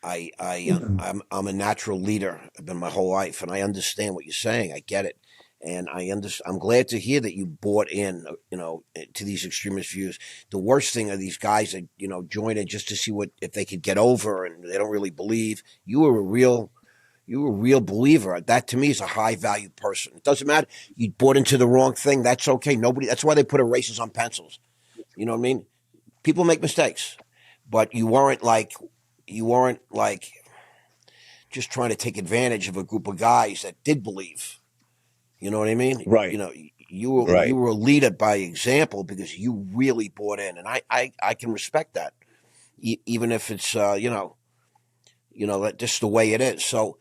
I'm a natural leader. I've been my whole life, and I understand what you're saying. I get it, and I'm glad to hear that you bought in, to these extremist views. The worst thing are these guys that join in just to see if they could get over, and they don't really believe. You're a real believer. That to me is a high value person. It doesn't matter. You bought into the wrong thing. That's okay. That's why they put erasers on pencils. You know what I mean? People make mistakes, but you weren't like just trying to take advantage of a group of guys that did believe. You know what I mean? Right. You were a leader by example, because you really bought in, and I can respect that, even if it's just the way it is. So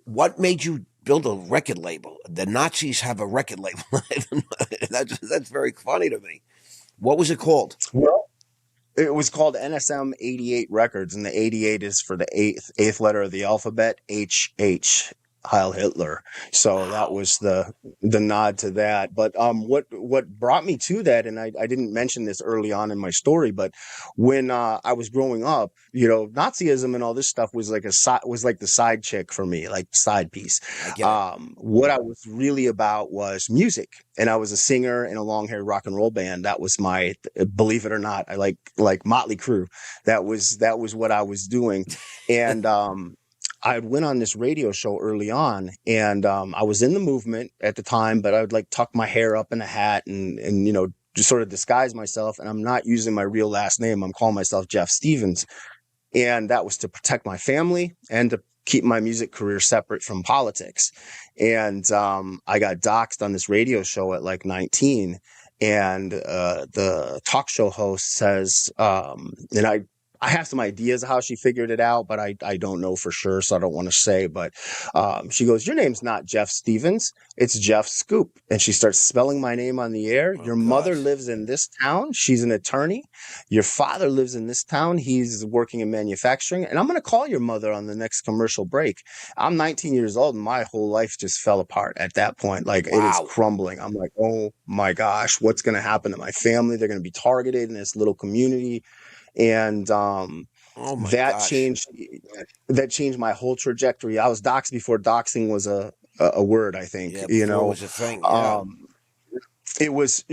what made you build a record label? The Nazis have a record label. That's very funny to me. What was it called? Well, it was called NSM 88 Records, and the 88 is for the eighth letter of the alphabet, HH, Heil Hitler. So Wow. that was the nod to that. But what brought me to that, and I didn't mention this early on in my story, but when I was growing up, Nazism and all this stuff was like the side chick for me, like side piece. I get it. What I was really about was music, and I was a singer in a long-haired rock and roll band. That was my, believe it or not, I like Motley Crue. That was what I was doing, and I went on this radio show early on, and I was in the movement at the time, but I would like tuck my hair up in a hat and just sort of disguise myself. And I'm not using my real last name. I'm calling myself Jeff Stevens. And that was to protect my family and to keep my music career separate from politics. And I got doxxed on this radio show at like 19. And the talk show host says, and I have some ideas of how she figured it out, but I don't know for sure, so I don't want to say. But she goes, "Your name's not Jeff Stevens, it's Jeff Schoep." And she starts spelling my name on the air. "Your mother lives in this town. She's an attorney. Your father lives in this town. He's working in manufacturing. And I'm going to call your mother on the next commercial break." I'm 19 years old, and my whole life just fell apart at that point. Like, Wow. It is crumbling. I'm like, oh my gosh, what's going to happen to my family? They're going to be targeted in this little community. And that changed my whole trajectory. I was doxxed before doxing was a word, I think. Yeah, before it was a thing. Yeah. It was,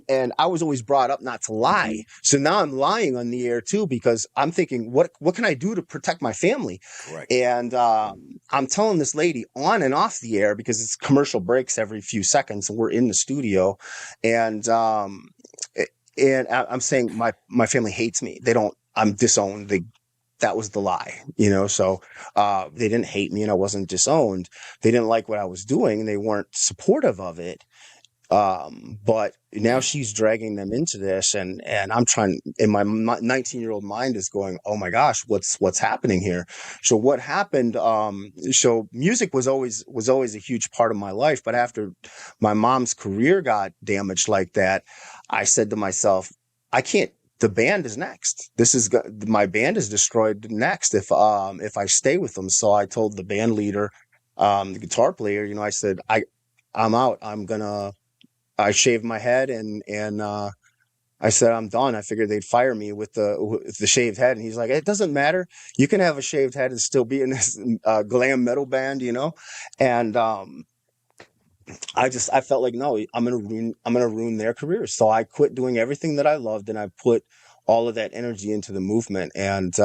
and I was always brought up not to lie. So now I'm lying on the air too, because I'm thinking, what can I do to protect my family? Correct. And I'm telling this lady on and off the air, because it's commercial breaks every few seconds, and we're in the studio, and I'm saying my family hates me. I'm disowned. That was the lie, so they didn't hate me and I wasn't disowned. They didn't like what I was doing and they weren't supportive of it. But now she's dragging them into this, and I'm trying, and my 19-year-old mind is going, oh my gosh, what's happening here? So what happened? So music was always a huge part of my life, but after my mom's career got damaged like that, I said to myself, I can't. The band is next. My band is destroyed next if I stay with them. So I told the band leader, the guitar player, I said, I'm out. I shaved my head and I said, I'm done. I figured they'd fire me with the shaved head. And he's like, it doesn't matter. You can have a shaved head and still be in this glam metal band, And I felt like, no, I'm gonna ruin their careers. So I quit doing everything that I loved, and I put all of that energy into the movement. And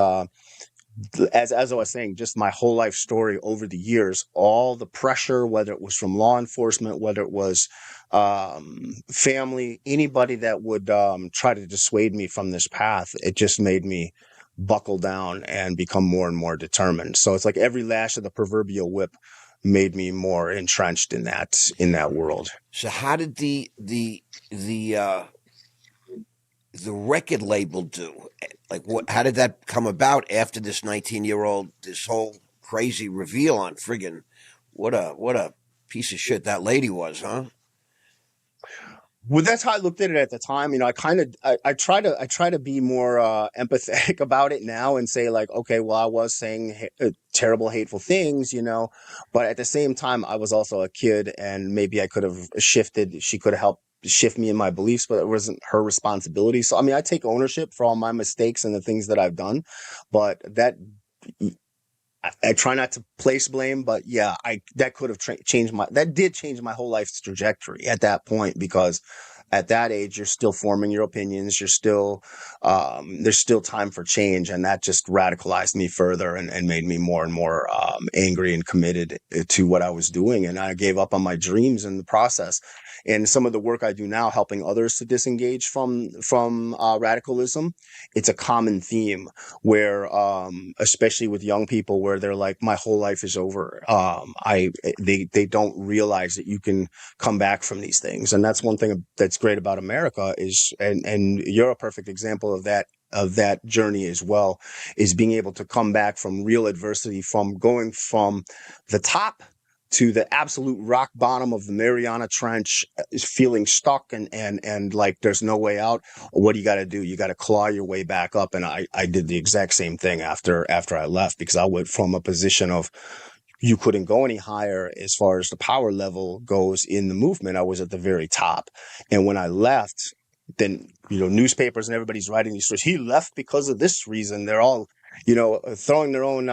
as I was saying, just my whole life story over the years, all the pressure, whether it was from law enforcement, whether it was family, anybody that would try to dissuade me from this path, it just made me buckle down and become more and more determined. So it's like every lash of the proverbial whip made me more entrenched in that world. So how did the record label do? Like, how did that come about after this 19-year-old, this whole crazy reveal on friggin' What a piece of shit that lady was, huh? Well, that's how I looked at it at the time. I try to be more empathetic about it now and say like, okay, well, I was saying terrible, hateful things, but at the same time, I was also a kid, and maybe I could have shifted. She could have helped shift me in my beliefs, but it wasn't her responsibility. So, I mean, I take ownership for all my mistakes and the things that I've done, but I try not to place blame, but yeah, that could have that did change my whole life's trajectory at that point, because at that age, you're still forming your opinions. There's still time for change. And that just radicalized me further and made me more and more angry and committed to what I was doing. And I gave up on my dreams in the process. And some of the work I do now, helping others to disengage from radicalism, it's a common theme where, especially with young people, where they're like, my whole life is over. They don't realize that you can come back from these things. And that's one thing that's great about America and you're a perfect example of that journey as well, is being able to come back from real adversity, from going from the top to the absolute rock bottom of the Mariana Trench, is feeling stuck and like there's no way out. What do you got to do? You got to claw your way back up. And I did the exact same thing after I left, because I went from a position of, you couldn't go any higher as far as the power level goes in the movement. I was at the very top. And when I left, then, newspapers and everybody's writing these stories. He left because of this reason. They're all, throwing their own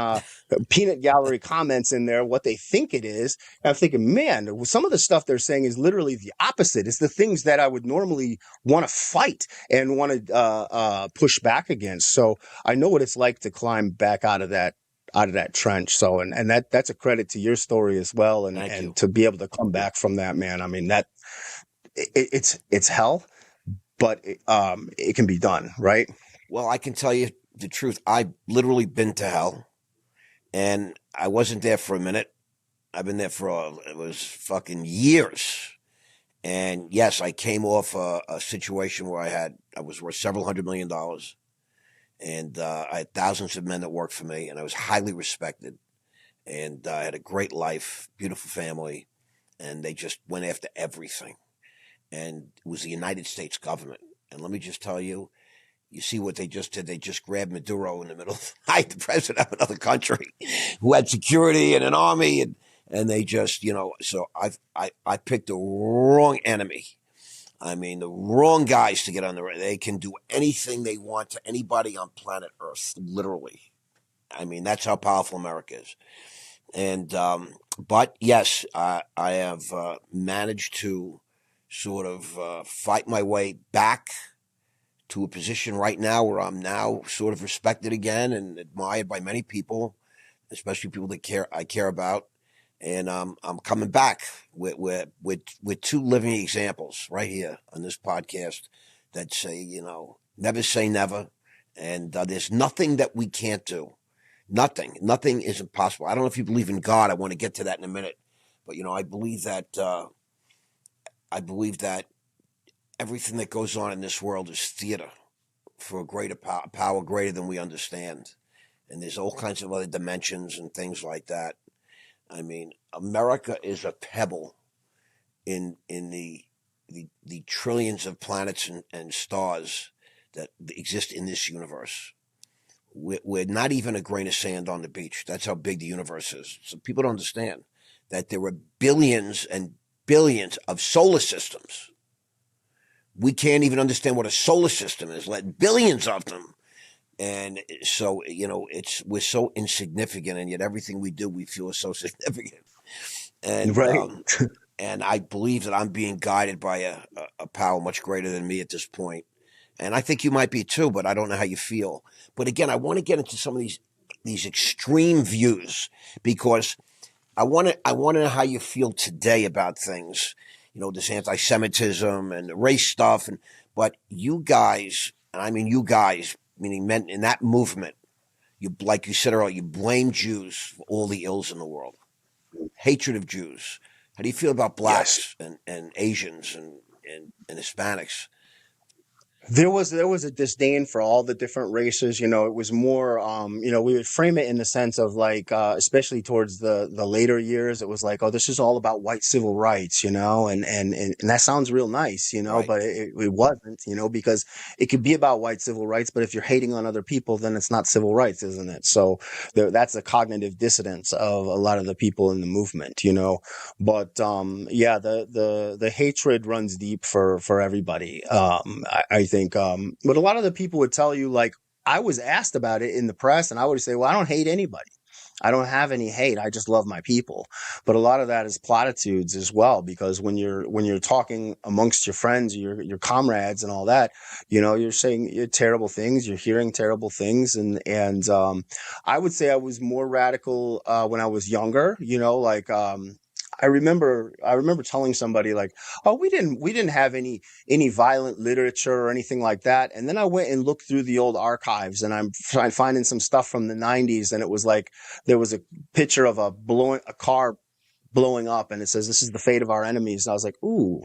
peanut gallery comments in there, what they think it is. And I'm thinking, man, some of the stuff they're saying is literally the opposite. It's the things that I would normally want to fight and want to push back against. So I know what it's like to climb back out of that trench. So, and that's a credit to your story as well. And to be able to come back from that, man, I mean, it's hell, but it can be done, right? Well, I can tell you the truth. I've literally been to hell, and I wasn't there for a minute. I've been there for it was fucking years. And yes, I came off a situation where I was worth several $100 million, and I had thousands of men that worked for me, and I was highly respected, and I had a great life, beautiful family, and they just went after everything, and it was the United States government. And let me just tell you, you see what they just did? They just grabbed Maduro in the middle of the night, the president of another country, who had security and an army, and they just, so I picked the wrong enemy. I mean, the wrong guys to get on the right. They can do anything they want to anybody on planet Earth, literally. I mean, that's how powerful America is. And, but yes, I have managed to sort of fight my way back to a position right now where I'm now sort of respected again and admired by many people, especially people that I care about. And I'm coming back with two living examples right here on this podcast that say, never say never. And there's nothing that we can't do. Nothing is impossible. I don't know if you believe in God. I want to get to that in a minute. But, I believe that everything that goes on in this world is theater for a greater power greater than we understand. And there's all kinds of other dimensions and things like that. I mean, America is a pebble in the trillions of planets and stars that exist in this universe. We're not even a grain of sand on the beach. That's how big the universe is. So people don't understand that there are billions and billions of solar systems. We can't even understand what a solar system is, let billions of them. And so, we're so insignificant, and yet everything we do, we feel is so significant. And Right. and I believe that I'm being guided by a power much greater than me at this point. And I think you might be too, but I don't know how you feel. But again, I want to get into some of these extreme views, because I want to know how you feel today about things. This anti-Semitism and the race stuff, but you guys, and I mean you guys, meaning men in that movement, like you said earlier, you blame Jews for all the ills in the world, hatred of Jews. How do you feel about Yes. blacks and Asians and Hispanics? There was a disdain for all the different races. It was more, we would frame it in the sense of like, especially towards the later years, it was like, oh, this is all about white civil rights, and that sounds real nice, Right. but it wasn't, because it could be about white civil rights, but if you're hating on other people, then it's not civil rights, isn't it? So that's a cognitive dissonance of a lot of the people in the movement, But yeah, the hatred runs deep for everybody. I think, but a lot of the people would tell you, like, I was asked about it in the press, and I would say, well, I don't hate anybody. I don't have any hate. I just love my people. But a lot of that is platitudes as well, because when you're talking amongst your friends, your comrades, and all that, you're saying terrible things. You're hearing terrible things, and I would say I was more radical when I was younger. Like. I remember telling somebody like, oh, we didn't have any violent literature or anything like that. And then I went and looked through the old archives, and I'm finding some stuff from the 90s, and it was like there was a picture of a car blowing up, and it says, "This is the fate of our enemies." And I was like, ooh,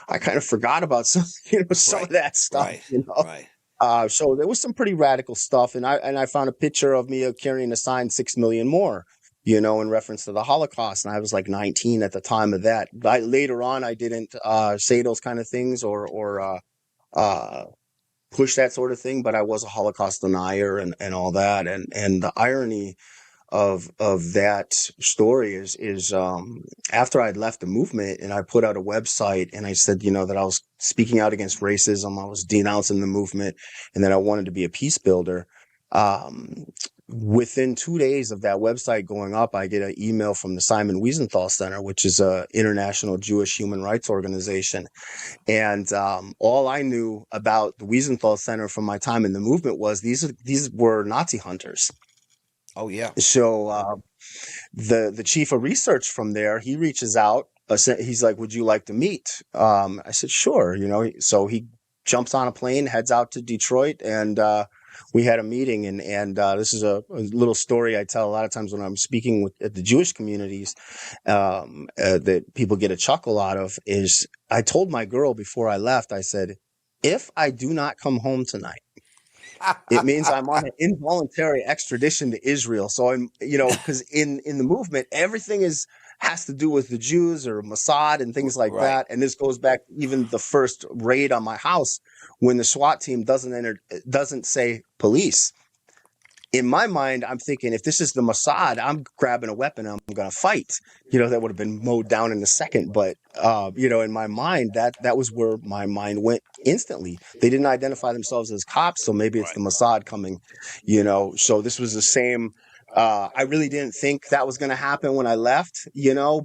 I kind of forgot about some Right. of that stuff. Right. Right. So there was some pretty radical stuff, and I found a picture of me carrying a sign 6 million more, in reference to the Holocaust, and I was like 19 at the time of that. Later on, I didn't say those kind of things or uh, push that sort of thing, but I was a Holocaust denier and all that, and the irony of that story is after I'd left the movement and I put out a website and I said, that I was speaking out against racism, I was denouncing the movement, and that I wanted to be a peace builder. Within 2 days of that website going up, I get an email from the Simon Wiesenthal Center, which is a international Jewish human rights organization. And all I knew about the Wiesenthal Center from my time in the movement was these were Nazi hunters. Oh yeah. So the chief of research from there, he reaches out. He's like, "Would you like to meet?" I said, "Sure." So he jumps on a plane, heads out to Detroit, and we had a meeting. And this is a little story I tell a lot of times when I'm speaking at the Jewish communities, that people get a chuckle out of. Is I told my girl before I left, I said, "If I do not come home tonight, it means I'm on an involuntary extradition to Israel." So I'm, because in the movement, everything has to do with the Jews or Mossad and things like Right. that. And this goes back even the first raid on my house when the SWAT team doesn't say police. In my mind, I'm thinking, if this is the Mossad, I'm grabbing a weapon and I'm going to fight. That would have been mowed down in a second. But, in my mind, that was where my mind went instantly. They didn't identify themselves as cops, so maybe it's Right. the Mossad coming, So this was the same. I really didn't think that was going to happen when I left,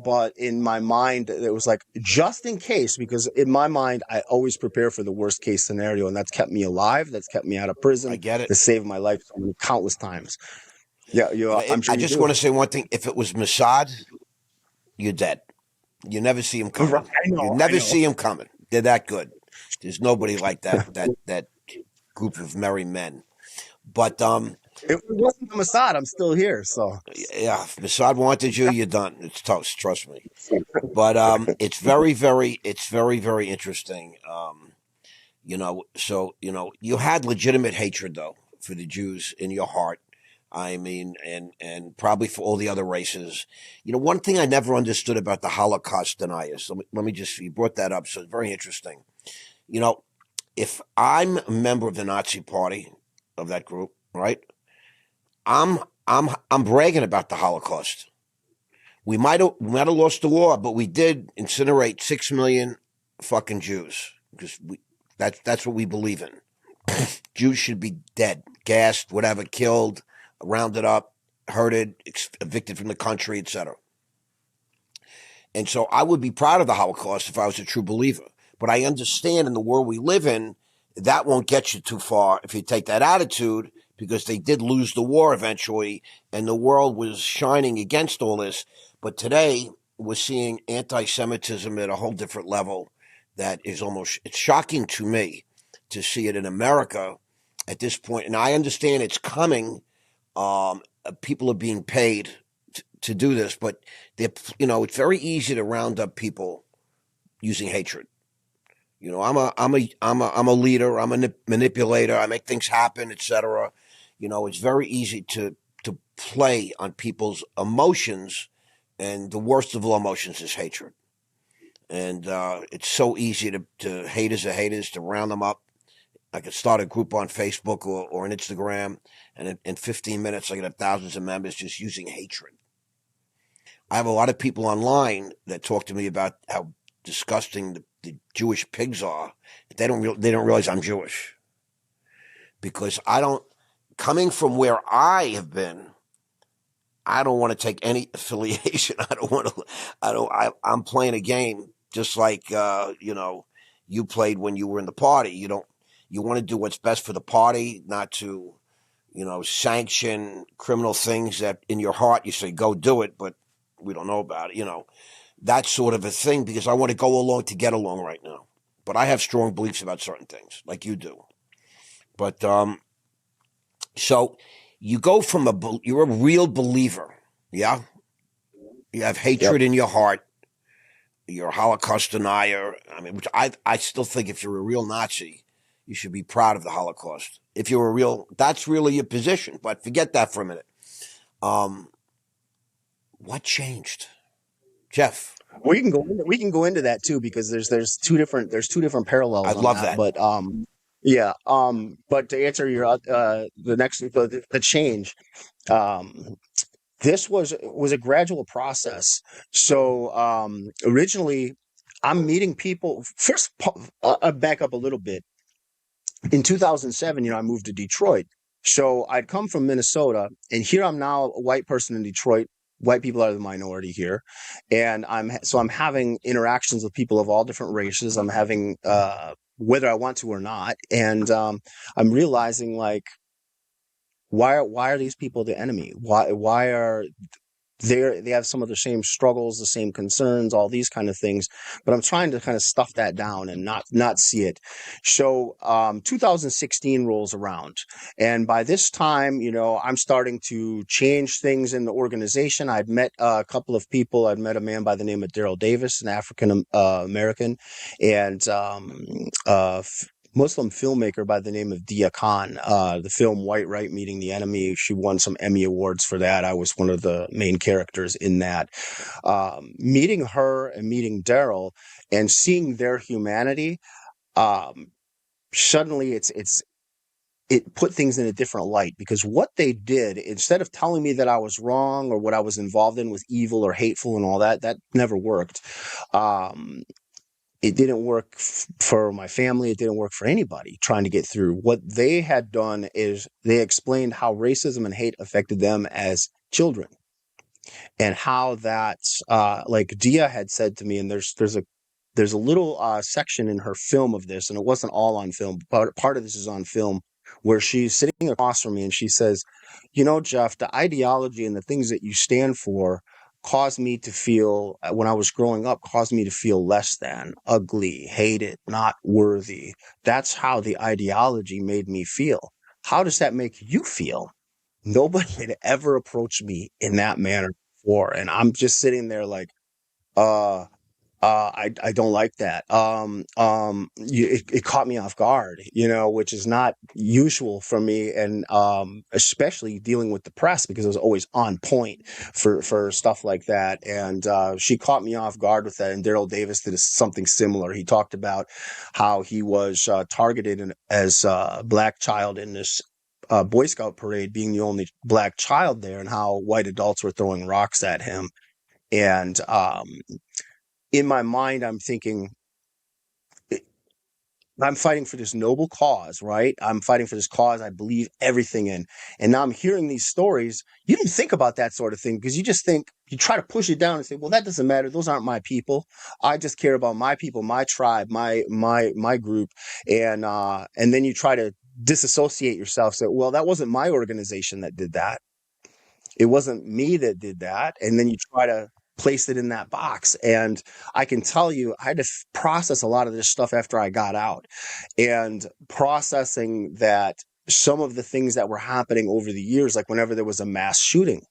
but in my mind, it was like, just in case, because in my mind, I always prepare for the worst case scenario, and that's kept me alive. That's kept me out of I prison. get it. That saved my life countless times. Yeah, I'm sure I you just do. want to say one thing. If it was Mossad, you're dead. You never see him coming. Right, You I never know. see him coming. They're that good. There's nobody like that group of merry men. But If it wasn't the Mossad, I'm still here. So yeah, if Mossad wanted you, you're done. It's toast. Trust me. But it's very interesting. So you had legitimate hatred though for the Jews in your heart. I mean, and probably for all the other races. One thing I never understood about the Holocaust deniers. Let me just, you brought that up, so it's very interesting. You know, if I'm a member of the Nazi Party, of that group, right? I'm I'm bragging about the Holocaust. We might have lost the war, but we did incinerate 6 million fucking Jews because that's what we believe in. Jews should be dead, gassed, whatever, killed, rounded up, herded, evicted from the country, etc. And so I would be proud of the Holocaust if I was a true believer. But I understand in the world we live in, that won't get you too far if you take that attitude, because they did lose the war eventually, and the world was shining against all this. But today, we're seeing anti-Semitism at a whole different level that is it's shocking to me to see it in America at this point. And I understand it's coming. People are being paid to do this, but it's very easy to round up people using hatred. You know, I'm a leader. I'm a manipulator. I make things happen, etc. You know, it's very easy to play on people's emotions, and the worst of all emotions is hatred. And it's so easy to haters are haters, to round them up. I could start a group on Facebook or on Instagram, and in 15 minutes, I could have thousands of members just using hatred. I have a lot of people online that talk to me about how disgusting the Jewish pigs are. They don't realize I'm Jewish, because I don't, coming from where I have been, I don't want to take any affiliation. I don't want to. I'm playing a game just like you played when you were in the party. You don't. You want to do what's best for the party, not to sanction criminal things that in your heart you say go do it, but we don't know about it. That sort of a thing, because I want to go along to get along right now. But I have strong beliefs about certain things, like you do. But so you go from you're a real believer, yeah. You have Yep. hatred in your heart. You're a Holocaust denier. I mean, which I still think if you're a real Nazi, you should be proud of the Holocaust. If you're a real, that's really your position. But forget that for a minute. What changed, Jeff? We can go into that too, because there's two different parallels I on love that. that. But yeah. But to answer your the change, um, this was a gradual process. So originally, I'm meeting people. First, I'll back up a little bit. In 2007, I moved to Detroit. So I'd come from Minnesota, and here I'm now a white person in Detroit. White people are the minority here, and I'm having interactions with people of all different races. I'm having whether I want to or not, and I'm realizing, like, why are these people the enemy? Why are they have some of the same struggles, the same concerns, all these kind of things, but I'm trying to kind of stuff that down and not see it. So 2016 rolls around, and by this time, I'm starting to change things in the organization. I'd met a couple of people. I'd met a man by the name of Daryl Davis, an African American, and Muslim filmmaker by the name of Dia Khan. The film White Right Meeting the Enemy, she won some Emmy Awards for that. I was one of the main characters in that. Meeting her and meeting Daryl and seeing their humanity, suddenly it put things in a different light, because what they did, instead of telling me that I was wrong or what I was involved in was evil or hateful and all that never worked. It didn't work for my family. It didn't work for anybody trying to get through. What they had done is they explained how racism and hate affected them as children, and how that, like Dia had said to me, and there's a little section in her film of this, and it wasn't all on film, but part of this is on film, where she's sitting across from me and she says, Jeff, the ideology and the things that you stand for caused me to feel, when I was growing up, caused me to feel less than, ugly, hated, not worthy. That's how the ideology made me feel. How does that make you feel? Nobody had ever approached me in that manner before. And I'm just sitting there like, uh, I don't like that. It caught me off guard, which is not usual for me, and especially dealing with the press, because I was always on point for stuff like that. And she caught me off guard with that. And Daryl Davis did something similar. He talked about how he was targeted as a black child in this Boy Scout parade, being the only black child there, and how white adults were throwing rocks at him. And in my mind, I'm thinking, I'm fighting for this noble cause, right? I'm fighting for this cause I believe everything in. And now I'm hearing these stories. You don't think about that sort of thing, because you just think, you try to push it down and say, well, that doesn't matter. Those aren't my people. I just care about my people, my tribe, my group. And then you try to disassociate yourself. Say, well, that wasn't my organization that did that. It wasn't me that did that. And then you try to place it in that box. And I can tell you, I had to process a lot of this stuff after I got out, and processing that some of the things that were happening over the years, like whenever there was a mass shooting,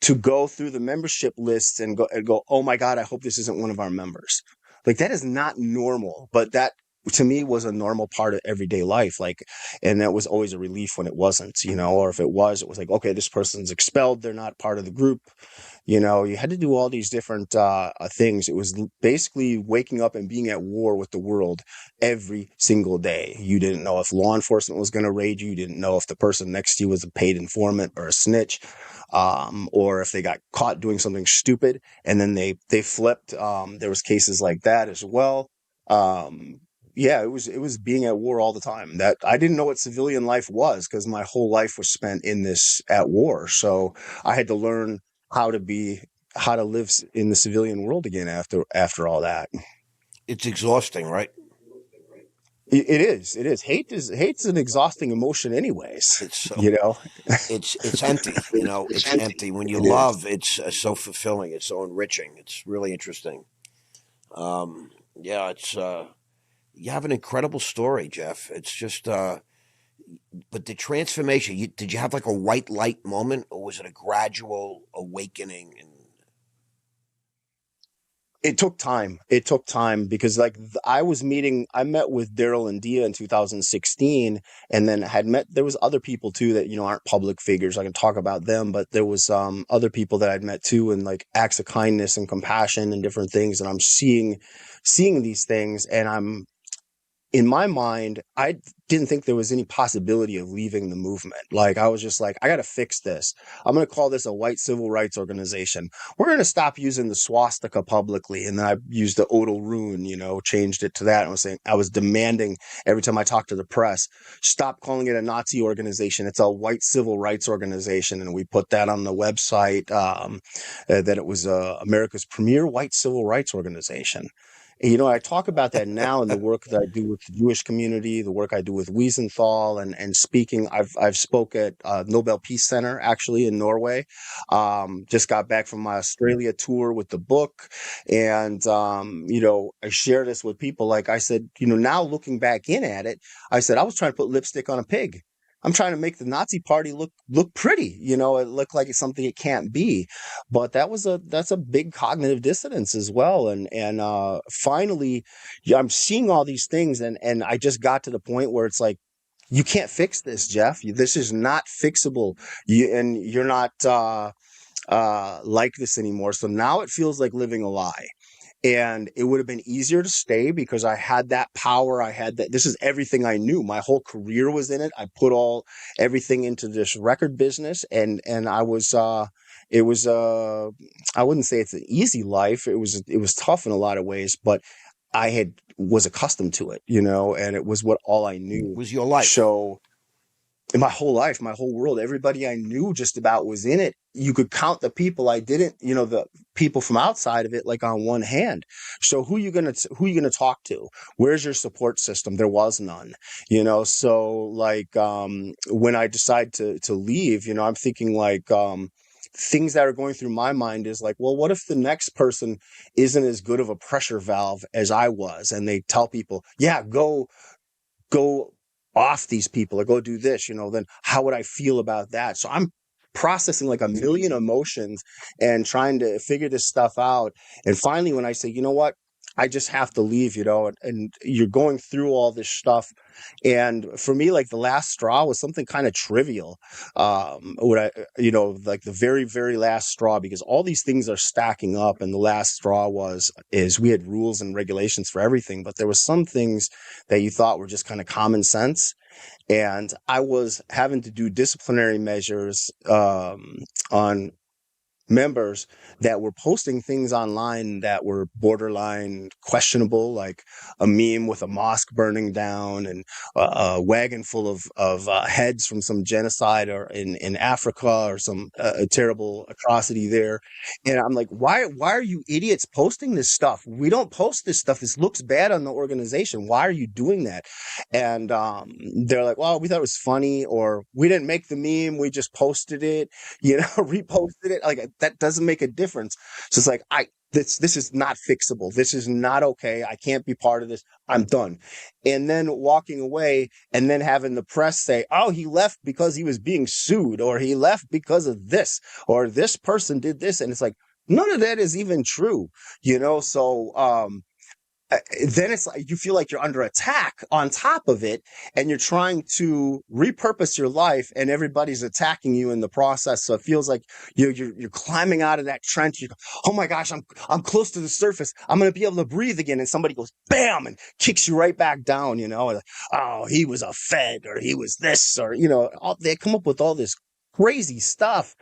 to go through the membership lists and go, oh my God, I hope this isn't one of our members. Like that is not normal, but that to me was a normal part of everyday life. Like, and that was always a relief when it wasn't, or if it was like, okay, this person's expelled. They're not part of the group. You had to do all these different things. It was basically waking up and being at war with the world every single day. You didn't know if law enforcement was going to raid you. You didn't know if the person next to you was a paid informant or a snitch, or if they got caught doing something stupid and then they flipped. There was cases like that as well. Yeah, it was being at war all the time. That I didn't know what civilian life was because my whole life was spent in this at war. So I had to learn how to live in the civilian world again after all that. It's exhausting, right? It is. Hate's an exhausting emotion anyways. It's so it's empty. It's empty. When you love, it's so fulfilling. It's so enriching. It's really interesting. Yeah, it's you have an incredible story, Jeff. It's just but the transformation. Did you have like a white light moment, or was it a gradual awakening? And it took time. It took time because like I met with Daryl and Dia in 2016 and then there was other people too that, aren't public figures. I can talk about them, but there was other people that I'd met too, and like acts of kindness and compassion and different things. And I'm seeing these things, and in my mind, I didn't think there was any possibility of leaving the movement. Like, I was just like, I got to fix this. I'm going to call this a white civil rights organization. We're going to stop using the swastika publicly. And then I used the odal rune, changed it to that. I was demanding every time I talked to the press, stop calling it a Nazi organization. It's a white civil rights organization. And we put that on the website, that it was America's premier white civil rights organization. I talk about that now in the work that I do with the Jewish community, the work I do with Wiesenthal and speaking. I've spoke at Nobel Peace Center, actually, in Norway. Just got back from my Australia tour with the book. And, I share this with people. Like I said, now looking back in at it, I said, I was trying to put lipstick on a pig. I'm trying to make the Nazi party look pretty, it looked like it's something it can't be. But that's a big cognitive dissonance as well. And finally, I'm seeing all these things, and I just got to the point where it's like, you can't fix this, Jeff. This is not fixable. You're not like this anymore. So now it feels like living a lie. And it would have been easier to stay because I had that power. I had that. This is everything I knew. My whole career was in it. I put everything into this record business, and I was. It was. I wouldn't say it's an easy life. It was tough in a lot of ways, but I was accustomed to it, and it was all I knew. It was your life. So in my whole life, my whole world, everybody I knew just about was in it. You could count the people I didn't, the people from outside of it, like on one hand. So who you gonna talk to? Where's your support system? There was none, So like, when I decide to leave, I'm thinking like, things that are going through my mind is like, well, what if the next person isn't as good of a pressure valve as I was? And they tell people, yeah, go off these people or go do this, then how would I feel about that? So I'm processing like a million emotions and trying to figure this stuff out. And finally, when I say, you know what, I just have to leave, and you're going through all this stuff. And for me, like the last straw was something kind of trivial. Like the very, very last straw, because all these things are stacking up. And the last straw is we had rules and regulations for everything, but there were some things that you thought were just kind of common sense. And I was having to do disciplinary measures on members that were posting things online that were borderline questionable, like a meme with a mosque burning down and a wagon full of heads from some genocide or in Africa or some terrible atrocity there. And I'm like, why are you idiots posting this stuff? We don't post this stuff. This looks bad on the organization. Why are you doing that? And they're like, well, we thought it was funny, or we didn't make the meme. We just posted it, reposted it. Like, that doesn't make a difference. So it's like, this is not fixable. This is not okay. I can't be part of this. I'm done. And then walking away and then having the press say, oh, he left because he was being sued, or he left because of this, or this person did this. And it's like, none of that is even true, So, then it's like you feel like you're under attack on top of it, and you're trying to repurpose your life, and everybody's attacking you in the process. So it feels like you're climbing out of that trench. You go, oh my gosh, I'm close to the surface. I'm gonna be able to breathe again. And somebody goes bam and kicks you right back down. Like, oh, he was a Fed, or he was this, or they come up with all this crazy stuff,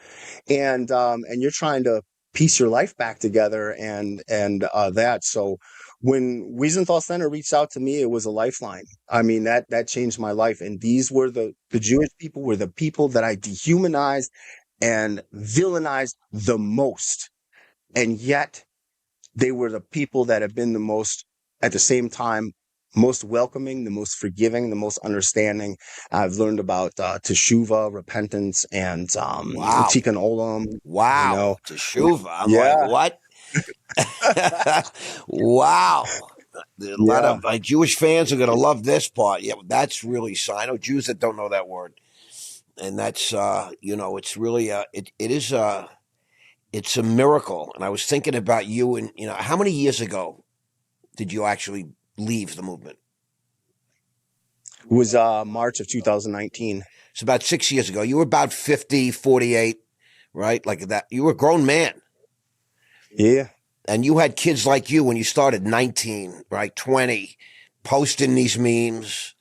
and you're trying to piece your life back together, and that. So when Wiesenthal Center reached out to me, it was a lifeline. I mean, that changed my life. And these were the Jewish people were the people that I dehumanized and villainized the most. And yet they were the people that have been the most, at the same time, most welcoming, the most forgiving, the most understanding. I've learned about teshuva, repentance, and tikkun olam. Wow, teshuva. I'm like, what? Wow. A lot of my Jewish fans are going to love this part. Yeah, that's really, I know Jews that don't know that word. And that's, it's really, it's a miracle. And I was thinking about you, and, how many years ago did you actually leave the movement? It was March of 2019. It's about 6 years ago. You were about 50, 48, right? Like that. You were a grown man. Yeah. And you had kids like you when you started, 19, right? 20, posting these memes,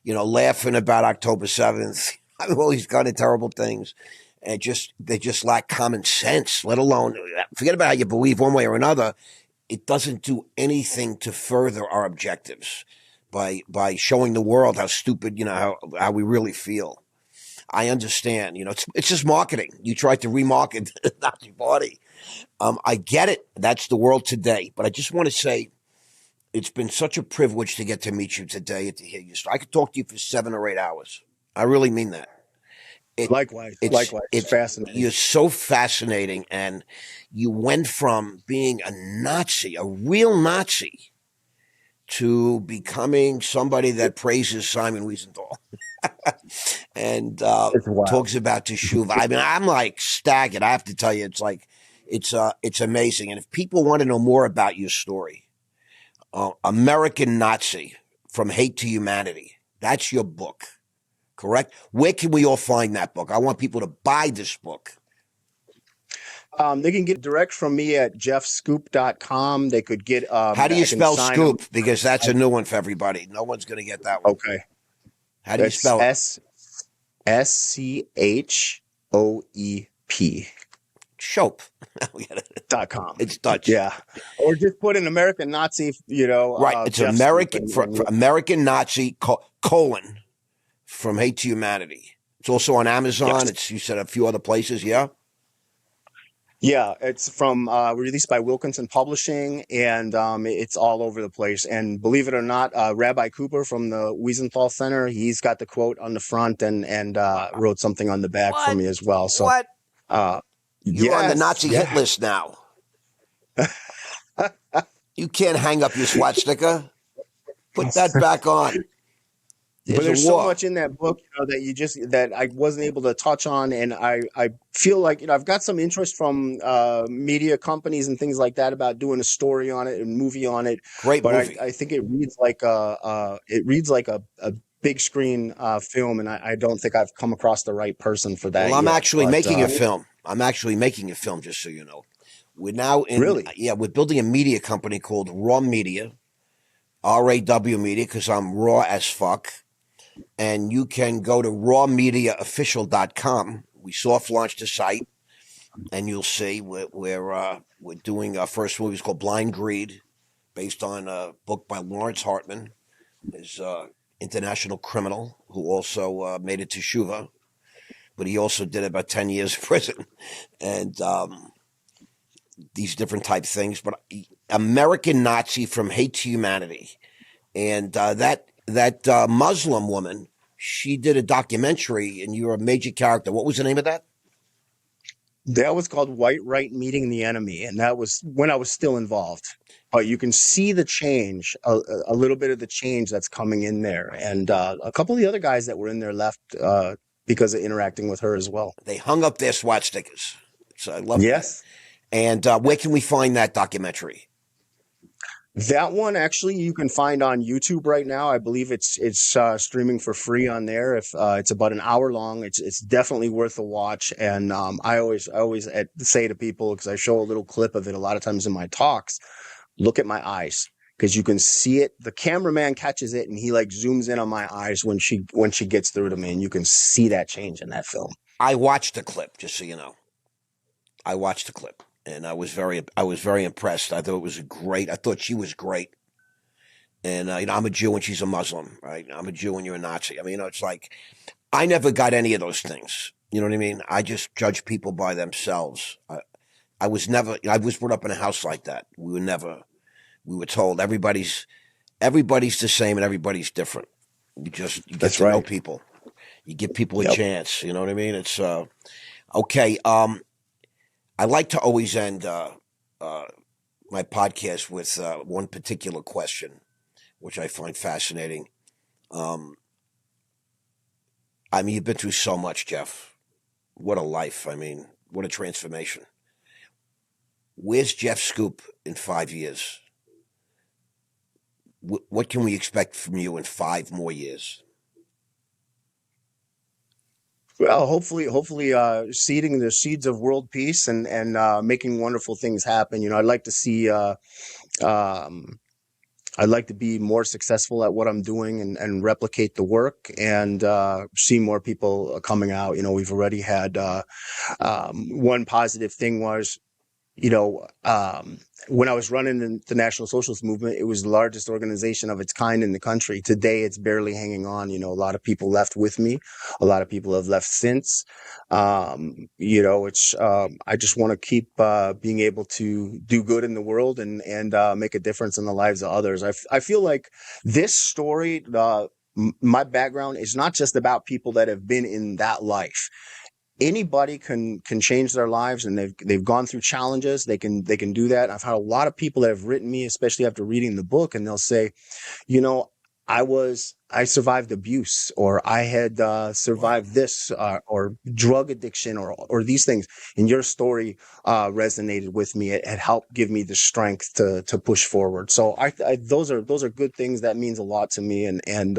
laughing about October 7th, all these kind of terrible things. And they just lack common sense, let alone, forget about how you believe one way or another. It doesn't do anything to further our objectives by showing the world how stupid, how we really feel. I understand, it's just marketing. You tried to remarket the Nazi Party. I get it. That's the world today. But I just want to say it's been such a privilege to get to meet you today and to hear you. I could talk to you for 7 or 8 hours. I really mean that. Likewise. It's fascinating. You're so fascinating. And you went from being a Nazi, a real Nazi, to becoming somebody that praises Simon Wiesenthal. And talks about teshuva. I mean, I'm like staggered. I have to tell you, it's like, it's amazing. And if people want to know more about your story, American Nazi, From Hate to Humanity, that's your book, correct? Where can we all find that book? I want people to buy this book. They can get direct from me at jeffschoep.com. They could get... how do you spell Scoop? Because that's a new one for everybody. No one's going to get that one. Okay. How do you spell it? SCHOEP. Schoep. .com. It's Dutch. Yeah. Or just put an American Nazi, Right. It's Jeff American, Schoep for American Nazi, colon, From Hate to Humanity. It's also on Amazon. Yes. You said a few other places, yeah? Yeah, it's from released by Wilkinson Publishing, and it's all over the place. And believe it or not, Rabbi Cooper from the Wiesenthal Center, he's got the quote on the front and wrote something on the back for me as well. So what? You're on the Nazi hit list now. You can't hang up your swastika. Put that back on. There's so much in that book, that I wasn't able to touch on, and I feel like I've got some interest from media companies and things like that about doing a story on it and movie on it. Great movie. I think it reads like a big screen film, and I don't think I've come across the right person for that. Well, I'm actually making a film. I'm actually making a film, just so you know. We're now we're building a media company called Raw Media, RAW Media, because I'm raw as fuck. And you can go to rawmediaofficial.com. We soft launched the site, and you'll see we're doing our first movie. It's called Blind Greed, based on a book by Lawrence Hartman, his international criminal who also made it to teshuva, but he also did about 10 years in prison, and these different type things. But American Nazi, From Hate to Humanity, and that Muslim woman, she did a documentary, and you're a major character. What was the name of that? That was called White Right Meeting the Enemy, and that was when I was still involved. But you can see the change, a little bit of the change that's coming in there. And a couple of the other guys that were in there left because of interacting with her as well. They hung up their SWAT stickers. So I love that. And where can we find that documentary? That one actually you can find on YouTube right now. I believe it's streaming for free on there. If it's about an hour long, it's definitely worth a watch. And I always say to people, because I show a little clip of it a lot of times in my talks, look at my eyes, because you can see it. The cameraman catches it and he like zooms in on my eyes when she gets through to me, and you can see that change in that film. I watched the clip, just so you know. I watched the clip, and I was very impressed. I thought it was great. I thought she was great. And I'm a Jew and she's a Muslim, right? I'm a Jew and you're a Nazi. I mean, it's like I never got any of those things. You know what I mean? I just judge people by themselves. I was brought up in a house like that. We were told everybody's the same and everybody's different. You get to know people. You give people a chance. You know what I mean? It's okay. I like to always end my podcast with one particular question, which I find fascinating. I mean, you've been through so much, Jeff. What a life. I mean, what a transformation. Where's Jeff Schoep in 5 years? What can we expect from you in 5 more years? Well, hopefully, seeding the seeds of world peace and making wonderful things happen. You know, I'd like to see. I'd like to be more successful at what I'm doing and replicate the work and see more people coming out. You know, we've already had one positive thing was, when I was running the National Socialist Movement, it was the largest organization of its kind in the country. Today, it's barely hanging on. You know, a lot of people left with me. A lot of people have left since. I just want to keep being able to do good in the world and make a difference in the lives of others. I feel like this story, my background is not just about people that have been in that life. Anybody can change their lives, and they've gone through challenges. They can do that. I've had a lot of people that have written me, especially after reading the book, and they'll say, I survived abuse, or I had survived this, or drug addiction, or these things. And your story resonated with me. It helped give me the strength to push forward. So those are good things. That means a lot to me, and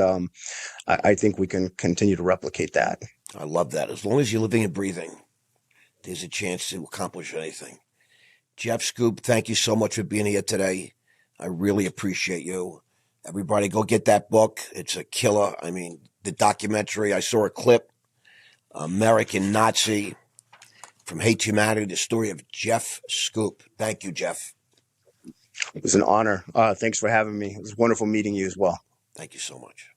I think we can continue to replicate that. I love that. As long as you're living and breathing, there's a chance to accomplish anything. Jeff Schoep, thank you so much for being here today. I really appreciate you. Everybody go get that book. It's a killer. I mean, the documentary, I saw a clip, American Nazi, From Hate to Humanity, the story of Jeff Schoep. Thank you, Jeff. It was an honor. Thanks for having me. It was wonderful meeting you as well. Thank you so much.